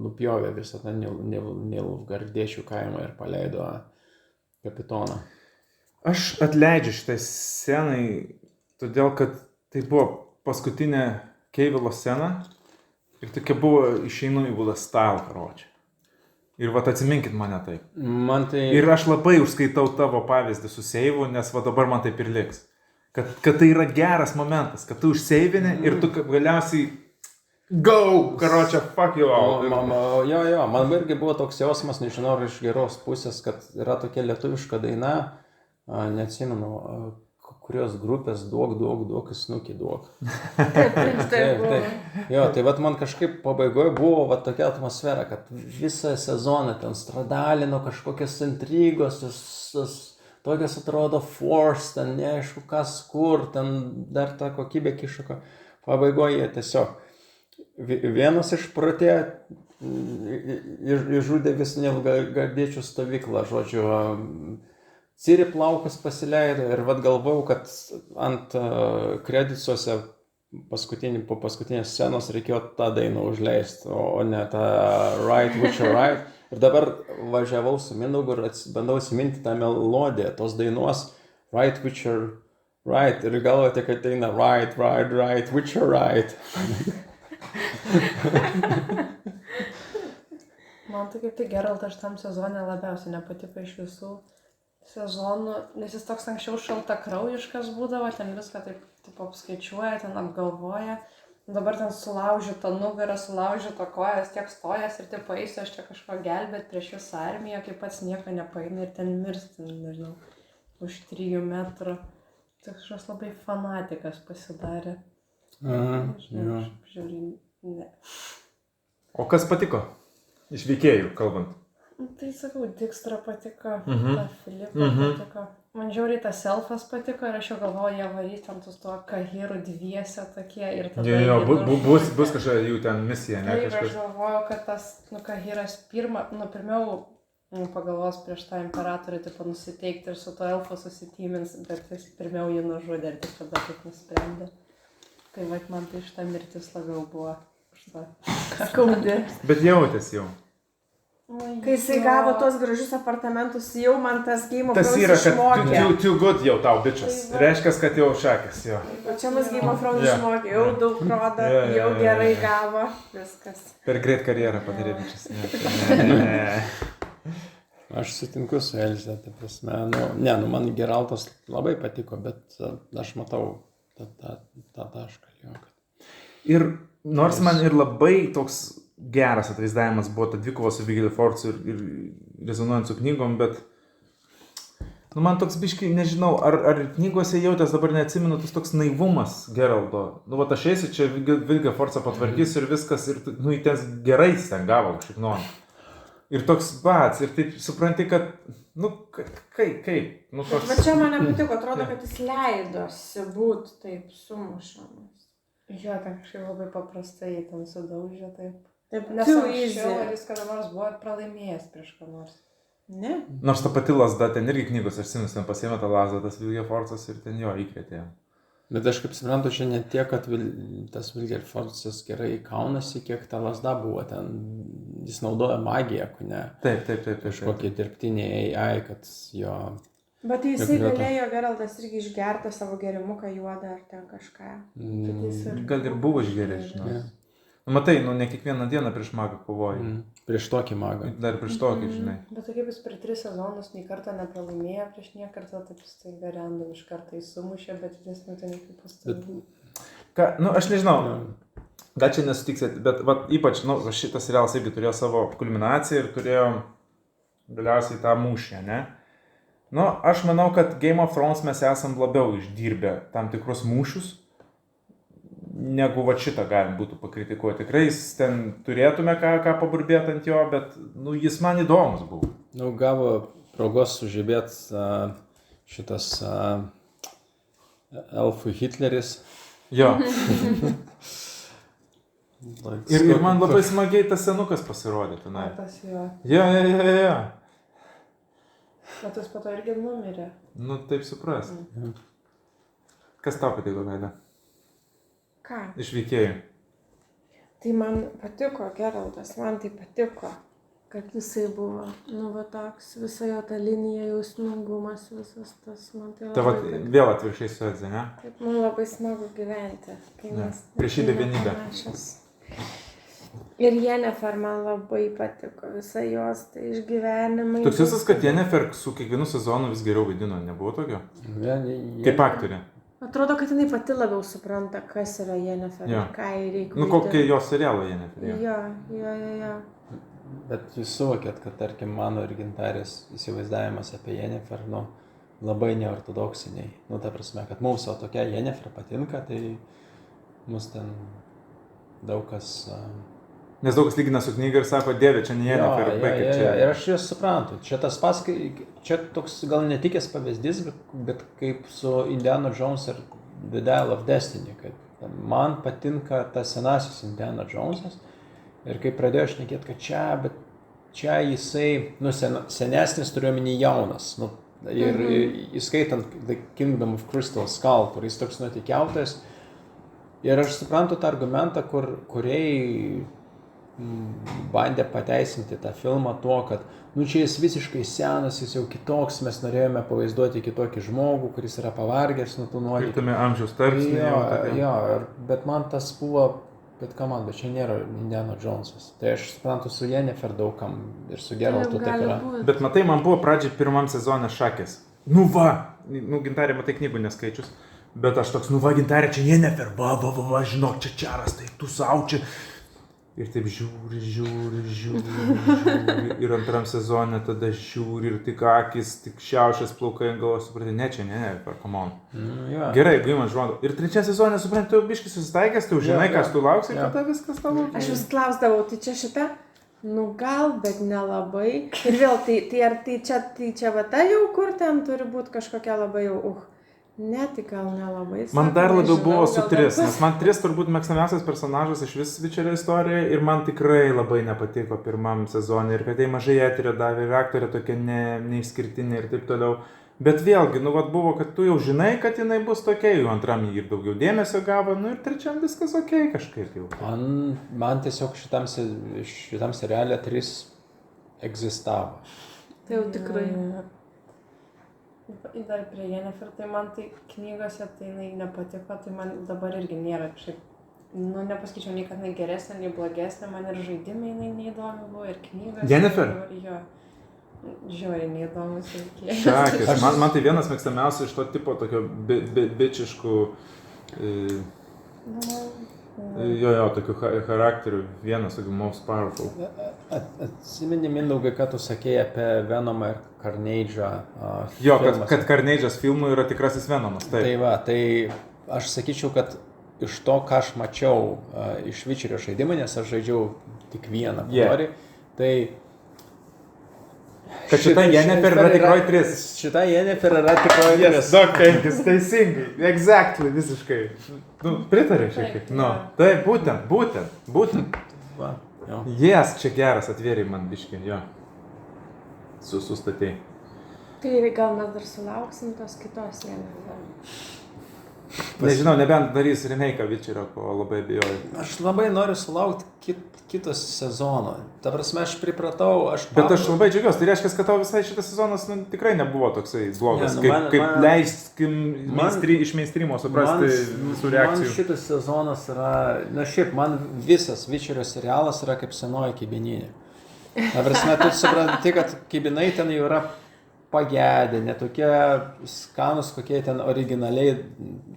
nupjovė visą tą Nilfgaardiečių kaimą ir paleido kapitoną. Aš atleidžiu šitai scenai, todėl kad tai buvo paskutinė Keivilo scena ir tokia buvo išeinu į Vulestyle, karočią. Ir atsiminkit mane taip. Ir aš labai užskaitau tavo pavyzdį su seivu, nes dabar man taip ir liks. Kad tai yra geras momentas, kad tu užseivini ir tu galiausiai go, karočią, fuck you all. Jo, man irgi buvo toks jausmas, nežinau, iš geros pusės, kad yra tokia lietuviška daina, neatsimenu, kurios grupės duok, snukį duok. Taip. Jo, tai man kažkaip pabaigoje buvo tokia atmosfera, kad visą sezoną ten stradalino kažkokios intrigos, tokios atrodo force, ten neaišku kas kur, ten dar ta kokybė kišuko. Pabaigoje tiesiog Vienas išprotėjo, išžudė vis neilgardiečių stovyklą, žodžiu, Ciri plaukus pasileido ir vad galvojau, kad ant kredisuose po paskutinės scenos reikėjo tą dainą užleisti, o ne tą Right Witcher Right. Ir dabar važiavau su Mindaugu ir bandau atsiminti tą melodiją tos dainos Right Witcher Right ir galvote, kad daina Right Witcher Right. Man tai kaip tik Geraltas šitam sezone labiausiai nepatiko iš visų sezonų, nes jis toks anksčiau šaltakraujiškas būdavo, ten viską taip apskaičiuoja, ten apgalvoja. Dabar ten sulaužyta nugarą, sulaužyta kojas, tiek stojas ir taip eisiu aš čia kažko gelbėt prieš visą armiją, kai pats nieko nepaeina ir ten mirsti, nežinau, už 3 metrų. Tai kažkas labai fanatikas pasidarė. Nežinau, žiūrėjau, ne. O kas patiko? Iš veikėjų kalbant. Tai sakau, Dijkstra patiko, ta Filipa patiko. Man žiauriai tas elfas patiko ir aš jau galvoju, jie varys ten su tuo Kahiru dviese tokie ir tada... Jo, bus kažkokia jų ten misija, ne? Taip, aš galvoju, kad tas Kahiras pirmiau pagalvos prieš tą imperatorių, tipo nusiteikti ir su tuo elfu susitimins, bet jis pirmiau jį nužudė ir tik tada taip nusprendė. Tai va, man tai šitą mirtis labiau buvo skaudi. Bet jautės jau. Kai jisai gavo tos gražius apartamentus, jau man tas Game of Tas Thrones yra, išmokė. kad too good jau tau, bičias. Reiškia, kad jau šakės, jo. O čia mus Game of Thrones išmokė, jau daug rodo, jau gerai gavo, viskas. Per greit karjerą padarė, bičias. Aš sutinku su Elze, tai prasme, man Geraltas labai patiko, bet aš matau tą tašką jo. Ir nors man ir labai toks geras atvaizdavimas buvo ta dvikova su Vigil Forcu ir rezonuojant su knygom, bet man toks biškai, nežinau, ar knygose jautės, dabar neatsimenu, tas toks naivumas Geraldo. Aš eisiu čia Vigil Forcą patvarkys ir viskas, ir jį ten gerai ten gavo kažkaip nuom. Ir toks bats, ir taip supranti, kad, kaip, toks... Bet čia man nepatiko, atrodo, kad jis leidosi būt taip sumušamas. Jo, ten kažkaip labai paprastai ten sudaužė taip. Taip, Nes anksčiau, ar jis kada nors buvo pralaimėjęs prieš ką nors. Ne? Nors ta pati lazda, ten irgi knygos, aš simės, ten pasiėmė tą lazdą, tas Vigil Forcas ir ten jo įkrėtė. Bet aš kaip suprantu, čia ne tiek, kad tas Vigil Forcas gerai kaunasi, kiek ta lazda buvo ten, jis naudoja magiją, ne? Taip. Kažkokie dirbtiniai AI, kad jo... Bet jisai galėjo Geraltas irgi išgerti savo gerimuką juodą ar ten kažką. Gal ir buvo išgerę, žinau. Matai, ne kiekvieną dieną prieš magą kovoji. Prieš tokį magą. Dar prieš tokį, žinai. Bet kaip jis per 3 sezonus nei kartą nepralaimėjo prieš niekartą, taip jis tai random iš karto įsumušė, bet vis ten kaip pastabų. Aš nežinau, gal čia nesutiksit, bet ypač, šitas serialas irgi turėjo savo kulminaciją ir turėjo galiausiai tą mūšį, ne? Aš manau, kad Game of Thrones mes esam labiau išdirbę tam tikrus mūšius, negu šitą galim būtų pakritikuoti. Tikrai ten turėtume ką paburbėti ant jo, bet jis man įdomus buvo. Gavo progos sužibėt šitas elfų Hitleris. Jo. ir man labai smagiai tas senukas pasirodė tenai. Tas jo. Jo. Bet jis po to irgi numirė. Taip supras. Kas tau patiko, Gaida? Ką? Iš veikėjų. Tai man patiko Geraltas, man tai patiko, kad jisai buvo, toks, visa jo ta linija, jausmingumas, visas tas, man tai labai patiko. Vėl atvirkščiai su Edze, ne? Taip, man labai smagu gyventi, kai mes... Priešybė vienybė. Ir Yennefer man labai patiko, visa jos tai išgyvenimai. Toks visas, kad Yennefer su kiekvienu sezonu vis geriau vaidino, nebuvo tokio? Kaip aktorė. Atrodo, kad jinai pati labiau supranta, kas yra Yennefer ir ką jai reikia. Kokia jo serialo Yennefer. Jo. Bet jūs suvokėt, kad tarkim mano ir Gintarės įsivaizdavimas apie Yennefer, labai neortodoksiniai. Ta prasme, kad mums tokia Yennefer patinka, tai mus ten daug kas... Nes daug kas lygina su knyga ir sako, Dieve, čia ne Yennefer, baigit čia. Ir aš jas suprantu. Čia toks gal netikęs pavyzdys, bet kaip su Indiana Jones ir The Dial of Destiny, kad man patinka tas senasis Indiana Jonesas. Ir kai pradėjau šnekėti, kad bet čia jisai, senesnis turiuomenį jaunas. Ir įskaitant The Kingdom of Crystal Skull, kur jis toks nuotykiautojas. Ir aš suprantu tą argumentą, kuriai bandė pateisinti tą filmą tuo, kad čia jis visiškai senas, jis jau kitoks, mes norėjome pavaizduoti kitokį žmogų, kuris yra pavargęs nuo tų nuotykių. Ir tame amžiaus tarpsnyje. Bet man tas buvo, bet čia nėra Indiana Jonesas. Tai aš suprantu, su Jennifer daugam ir su Geraltu taip yra. Bet matai, man buvo pradžiai pirmam sezone šakės. Gintarė, matai, knygų neskaičius. Bet aš toks, Gintarė, čia Jennifer, žinok, čia čaras, tai tu sau čia. Ir taip žiūri. Ir antram sezone tada žiūri ir tik akis, tik šiaušės plaukai ant galvos, supranti, ne, come on. Gerai, man žuodu. Ir trečiam sezone, supranti, tu biškai susitaikęs, tu žinai, kas tu lauksi, kada viskas tavo. Aš vis klausdavau, tai čia šita? Gal, bet nelabai. Ir vėl, tai čia va ta jau, kur ten turi būti kažkokia labai jau, Ne, tai gal nelabai. Man dar labiau buvo su 3, nes man 3 turbūt mėgstamiausias personažas iš vis Witcherio istorijoje ir man tikrai labai nepatiko pirmam sezonui ir kad tai mažai eterio davė ir aktorė tokia neišskirtinė ir taip toliau. Bet vėlgi, buvo, kad tu jau žinai, kad jinai bus tokia, jau antram jį ir daugiau dėmesio gavo, ir trečiam viskas okei kažkaip jau. Man tiesiog šitam seriale 3 egzistavo. Tai jau tikrai. Dar prie Jennifer, tai man tai knygose tai jinai nepatiko, tai man dabar irgi nėra kažkaip, nepasakyčiau nei kad jinai geresnė, nei blogesnė, man ir žaidimai jinai neįdomi buvo, ir knygos. Jennifer? Jo, žiūrėjau, neįdomus veikėjas. Šakės, man tai vienas mėgstamiausių iš to tipo tokio bičiškų, tokių charakterių, vienas tokių most powerful. Atsimeni, Mindaugai, kad tu sakėjai apie Venomą ir Carnage'ą. Kad Carnage'as filmų yra tikrasis Venomas. Taip. Tai va, tai aš sakyčiau, kad iš to, ką aš mačiau iš Witcherio žaidimą, nes aš žaidžiau tik vieną porį, tai kad šita Jennifer yra tikroji 3. Šita Jennifer yra tikroji 3. Dog 5, teisingai. Exactly, visiškai. Pritarė šiek tiek. Tai būtent. Va, Yes, čia geras atvėrė man biškį, jo. Sustatei. Tai gal mes dar sulauksim tos kitos Jennifer. Nežinau, nebent darys remake Witcherio, ko labai abejoju. Aš labai noriu sulaukti kito sezono. Ta prasme, aš pripratau, Bet aš labai džiaugiuosi, tai reiškia, kad tau visai šitas sezonas tikrai nebuvo toksai blogas, kaip leiskim iš mainstreamo suprasti visų reakcijų. Man šitas sezonas yra, šiaip, man visas Witcherio serialas yra kaip senoji kibininė. Ta prasme, tu supranti, kad kibinai ten jau yra pagedę, netokie skanus,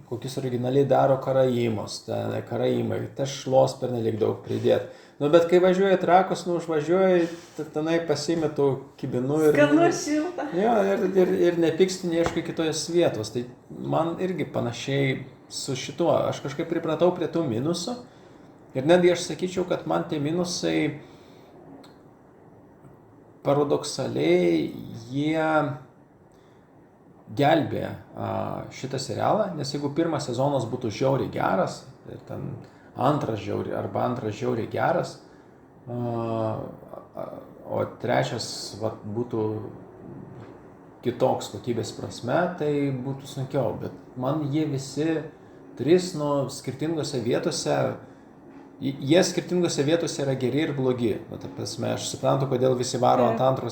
kokius originaliai daro karaimai, šlos pernelyg daug pridėti. Bet kai važiuoji trakus, užvažiuoji, tenai pasimetu kibinu ir... Skanu šilta. Ir nepyksti, neieškai kitos vietos. Tai man irgi panašiai su šituo. Aš kažkaip pripratau prie tų minusų. Ir netgi aš sakyčiau, kad man tie minusai paradoksaliai jie gelbė šitą serialą, nes jeigu pirmas sezonas būtų žiauriai geras, ir ten antras žiauriai geras, o trečias būtų kitoks kokybės prasme, tai būtų sunkiau, bet man jie visi 3 skirtingose vietose, jie skirtingose vietose yra geri ir blogi. Ta prasme, aš suprantu, kodėl visi varo ant antro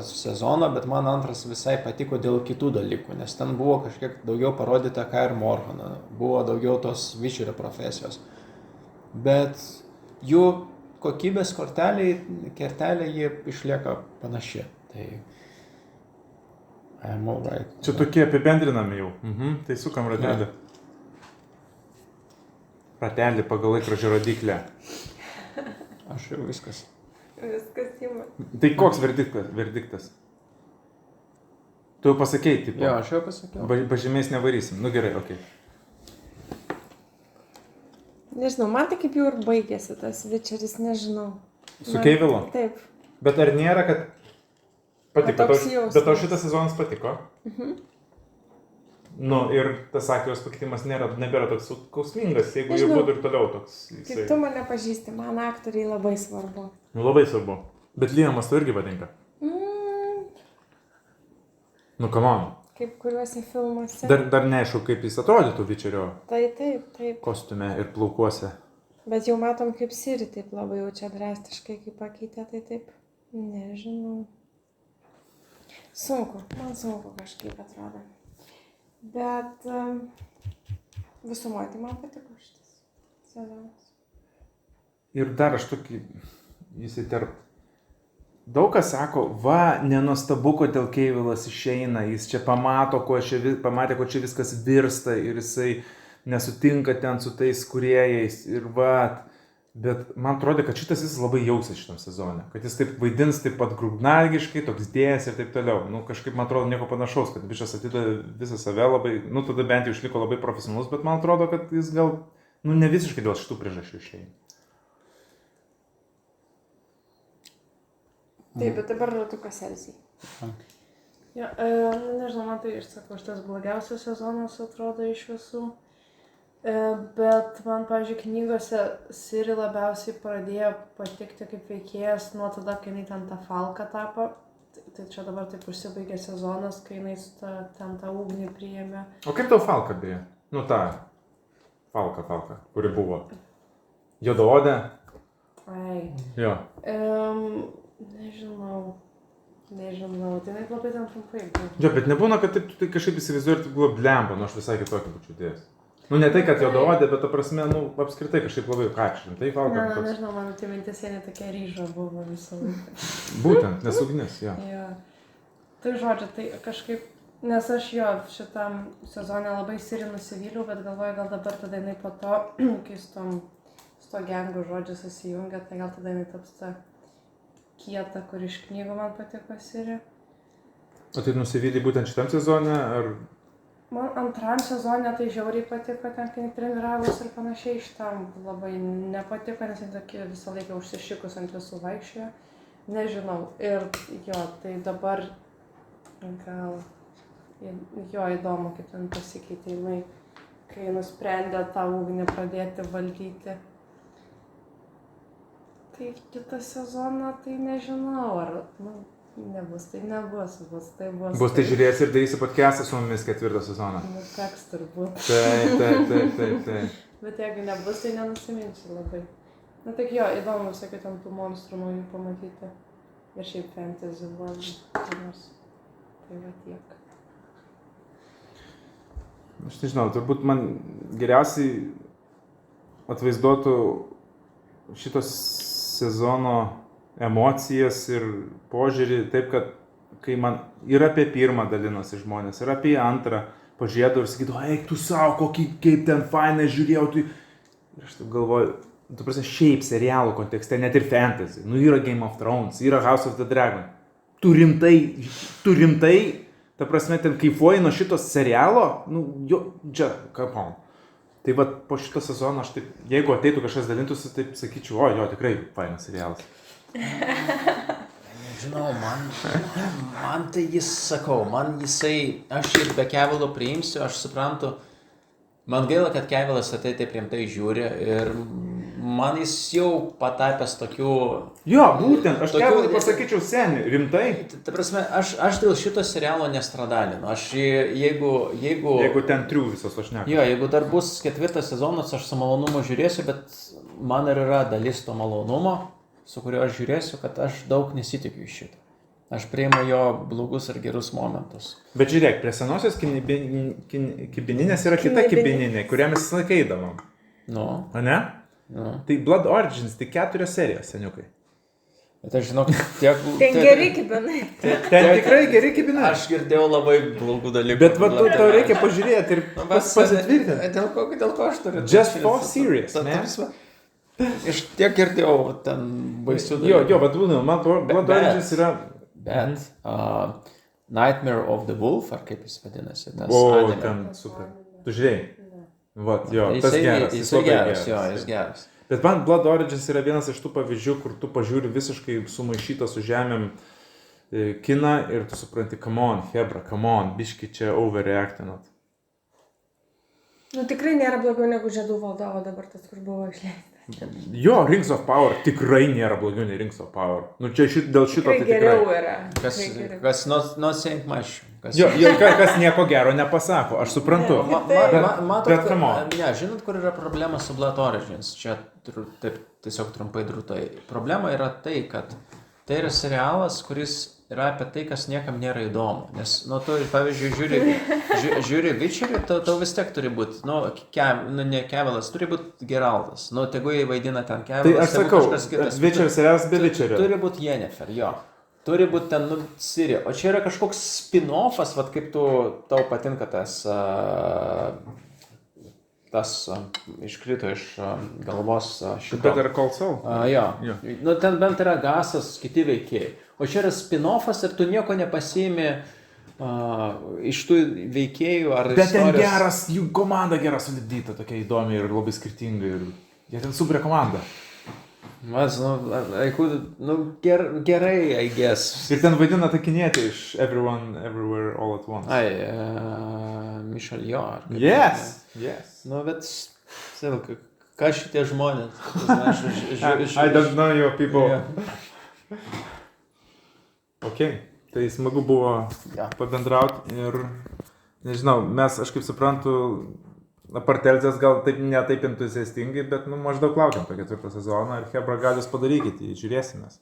sezono, bet man antras visai patiko dėl kitų dalykų, nes ten buvo kažkiek daugiau parodyta Kair Morhaną, buvo daugiau tos Witcherio profesijos. Bet jų kokybės kertelė jie išlieka panaši. Tai I'm all right. Čia tokie apibendrinami jau. Tai sukam ratelį. Ratelį pagal laikrodžio rodiklę. Aš jau viskas. Viskas jau. Tai koks verdiktas? Tu jau pasakei, tipo. Jo, aš jau pasakiau. Pažymės nevarysim. Gerai, okei. Nežinau, man tai kaip jau ir baigėsi tas Witcheris, nežinau. Su Keivilu? Taip. Bet ar nėra, kad patiko? Toks jausmas. Bet tau šitas sezonas patiko? Nu, ir tas aktoriaus pakeitimas nebėra toks skausmingas, jeigu ir Nežinau. būtų ir toliau toks. Kaip tu mane pažįsti, man aktoriai labai svarbu. Nu, labai svarbu. Bet Liamas tau irgi patinka. Nu, come on. Kaip kuriuose filmuose. Dar neaišku, kaip jis atrodytų Vičerio Taip. kostiume ir plaukuose. Bet jau matom, kaip Siri taip labai jau čia drastiškai, kaip pakeitė, tai taip, nežinau. Man sunku kažkaip atrodo. Bet visumoje tai man patiko šitas sezonas. Ir dar aš tokį įsiterpt. Daug kas sako, va, nenuostabu, kodėl Keivilas išeina, jis čia pamatė, ko čia viskas virsta ir jisai nesutinka ten su tais kūrėjais ir va. Bet man atrodo, kad šitas jis labai jausis šitam sezone, kad jis taip vaidins taip pat grubnagiškai, toks dėjęs ir taip toliau. Nu, kažkaip man atrodo nieko panašaus, kad bičas atidavė visą save labai, nu, tada bent jau išliko labai profesionalus, bet man atrodo, kad jis gal, nu, ne visiškai dėl šitų priežasčių išeina. Taip, bet dabar ratukas Elzai. Ja, nežinau, man tai išsakau, šitas blogiausias sezonas atrodo iš visų. Bet man, pavyzdžiui, knygose Siri labiausiai pradėjo patikti kaip veikėjas nuo tada, kai jinai ten tą Falką tapo. Tai čia dabar taip užsibaigė sezonas, kai jinai ten tą ugnį priėmė. O kaip tau Falka beje? Nu, ta Falka, kuri buvo. Juodaodė? Ai. Jo. Nežinau. Tai net labai ten trumpai buvo. Jo, bet nebūna, kad taip tai kažkaip įsivaizduoji ir taip buvo blemba, nu aš visai kitokį būčiau dėjęs. Nu, ne tai, kad juodaodė, bet ta prasme, nu, apskritai kažkaip labai kakšin. Tai Falka. Nežinau, mano tai mintis jie netokia ryža buvo visą laiką. Būtent, nes ugnis, jo. Jo. Tai žodžiu, tai kažkaip, nes aš jo šitam sezone labai Siri nusivyliau, bet galvoju, gal dabar tada jinai po to, kai su to gengu žodžiu susijungia, tai gal tada jinai taps ta kieta, kur iš knygų man patiko Siri. O tai nusivylė būtent šitam sezone, ar... Man antram sezone tai žiauriai patiko, ten kai treniravus ir panašiai, šitam labai nepatiko, nes jis tokia visą laiką užsišikus ant visų vaikščiojo. Nežinau. Ir jo, tai dabar gal jo įdomu, kaip ten pasikeitė jinai, kai nusprendė tą ugnį pradėti valdyti. Tai kitą sezoną tai nežinau, ar nebus, tai nebus, bus tai bus. Bus tai žiūrės ir darysi podcastą su mumis 4 sezoną. Nu, teks turbūt. Taip. Bet jeigu nebus, tai nenusiminsiu labai. Na tik jo, įdomu visokių ten tų monstrų naujų pamatyti. Ir šiaip fantasy world. Tai va tiek. Aš nežinau, turbūt man geriausiai atvaizduotų šitos sezono emocijas ir požiūrį taip, kad kai man ir apie pirmą dalinosi žmonės, ir apie antrą pažiūrėdavo ir sakydavo, eik tu savo, kaip ten fainai žiūrėjau. Ir aš taip galvoju, tu prasme, šiaip serialų kontekste, net ir fantasy, nu yra Game of Thrones, yra House of the Dragon. Tu rimtai, ta prasme, ten kaifuoji nuo šitos serialo, nu, jo, čia, come on. Tai va, po šito sezono aš taip, jeigu ateitų kažkas dalintųsi, taip sakyčiau, o jo, tikrai fainas serialas. Žinau, man tai jis, sakau, man jisai, aš ir be Kevilo priimsiu, aš suprantu, man gaila, kad Kevilas ateitai priimtai žiūri ir man jis jau patapęs tokių... Jo, būtent, aš Kevilui pasakyčiau seniai, rimtai. Ta prasme, aš dėl šito serialo nestradalinu, aš jeigu ten trių visos aš neku. Jo, jeigu dar bus 4 sezonas, aš su malonumu žiūrėsiu, bet man ir yra dalis to malonumo, su kuriuo aš žiūrėsiu, kad aš daug nesitikiu iš šito. Aš priimu jo blogus ir gerus momentus. Bet žiūrėk, prie senosios kibininės yra kita kibininė, kurią mes visą laiką eidavom. Nu. O ne? Nu. Tai Blood Origins, tai 4 serijos, seniukai. Bet aš žinau, tiek... Ten geri kibinai. Ten tikrai geri kibinai. Aš girdėjau labai blogų dalykų. Bet va, tau reikia pažiūrėti ir pasitvirtinti. Dėl ko aš turiu? Just for serious, ne? Iš tiek girdėjau ten baisių dalykų. Jo, bet man Blood Origins yra... Bet Nightmare of the Wolf, ar kaip jis vadinasi? O, ten super. Tu žiūrėjai? Vat, jo, tas geras. Jis geras, jo, jis geras. Bet man Blood Origins yra vienas iš tų pavyzdžių, kur tu pažiūri visiškai sumaišytą su žemėm kiną ir tu supranti, come on, hebra, come on, biški čia overreactinat. Nu tikrai nėra blogiau negu Žiedų valdovo dabar tas, kur buvo išleistas. Jo, Rings of Power tikrai nėra blogiau nei Rings of Power. Nu čia dėl šito Tikrai tai tikrai. geriau yra. Kas not saying much. Jo, kas nieko gero nepasako, aš suprantu. Bet come on. Ne, žinot, kur yra problema su Blood Origins? Čia taip tiesiog trumpai drūtai. Problema yra tai, kad tai yra serialas, kuris yra apie tai, kas niekam nėra įdomu. Nes, nu, tu, pavyzdžiui, žiūri Witcherį, tau vis tiek turi būti, ne Kevilas, turi būti Geraltas. Nu, tegu jie vaidina ten Kevilas. Tai aš sakau, Witcheris serialas be Witcherio. Turi būti Yennefer, jo. Turi būti ten, Ciri. O čia yra kažkoks spin-offas, vat kaip tau patinka tas iškrito iš galvos šito. Better Call Saul? Jo. Nu, ten bent yra Gasas, kiti veikėjai. O čia yra spin-offas ir tu nieko nepasiimi iš tų veikėjų ar Bet ten istorijos. geras, jų komanda gera sulipdyta, tokia įdomi ir labai skirtinga. Ir jie ten subrė komandą. Mas, gerai, I guess. Ir ten vaidina takinėti iš Everyone, Everywhere, All at Once. Michelle Yeoh. Yes. Nu, bet, ką šitie žmonės? I don't know you people. Yeah. Ok, tai smagu buvo pabendrauti ir, nežinau, mes, aš kaip suprantu, apartelzės gal taip ne taip entuziastingai, bet maždaug laukiam to 4 sezoną ir Hebra gal jūs padarykite, žiūrėsimės.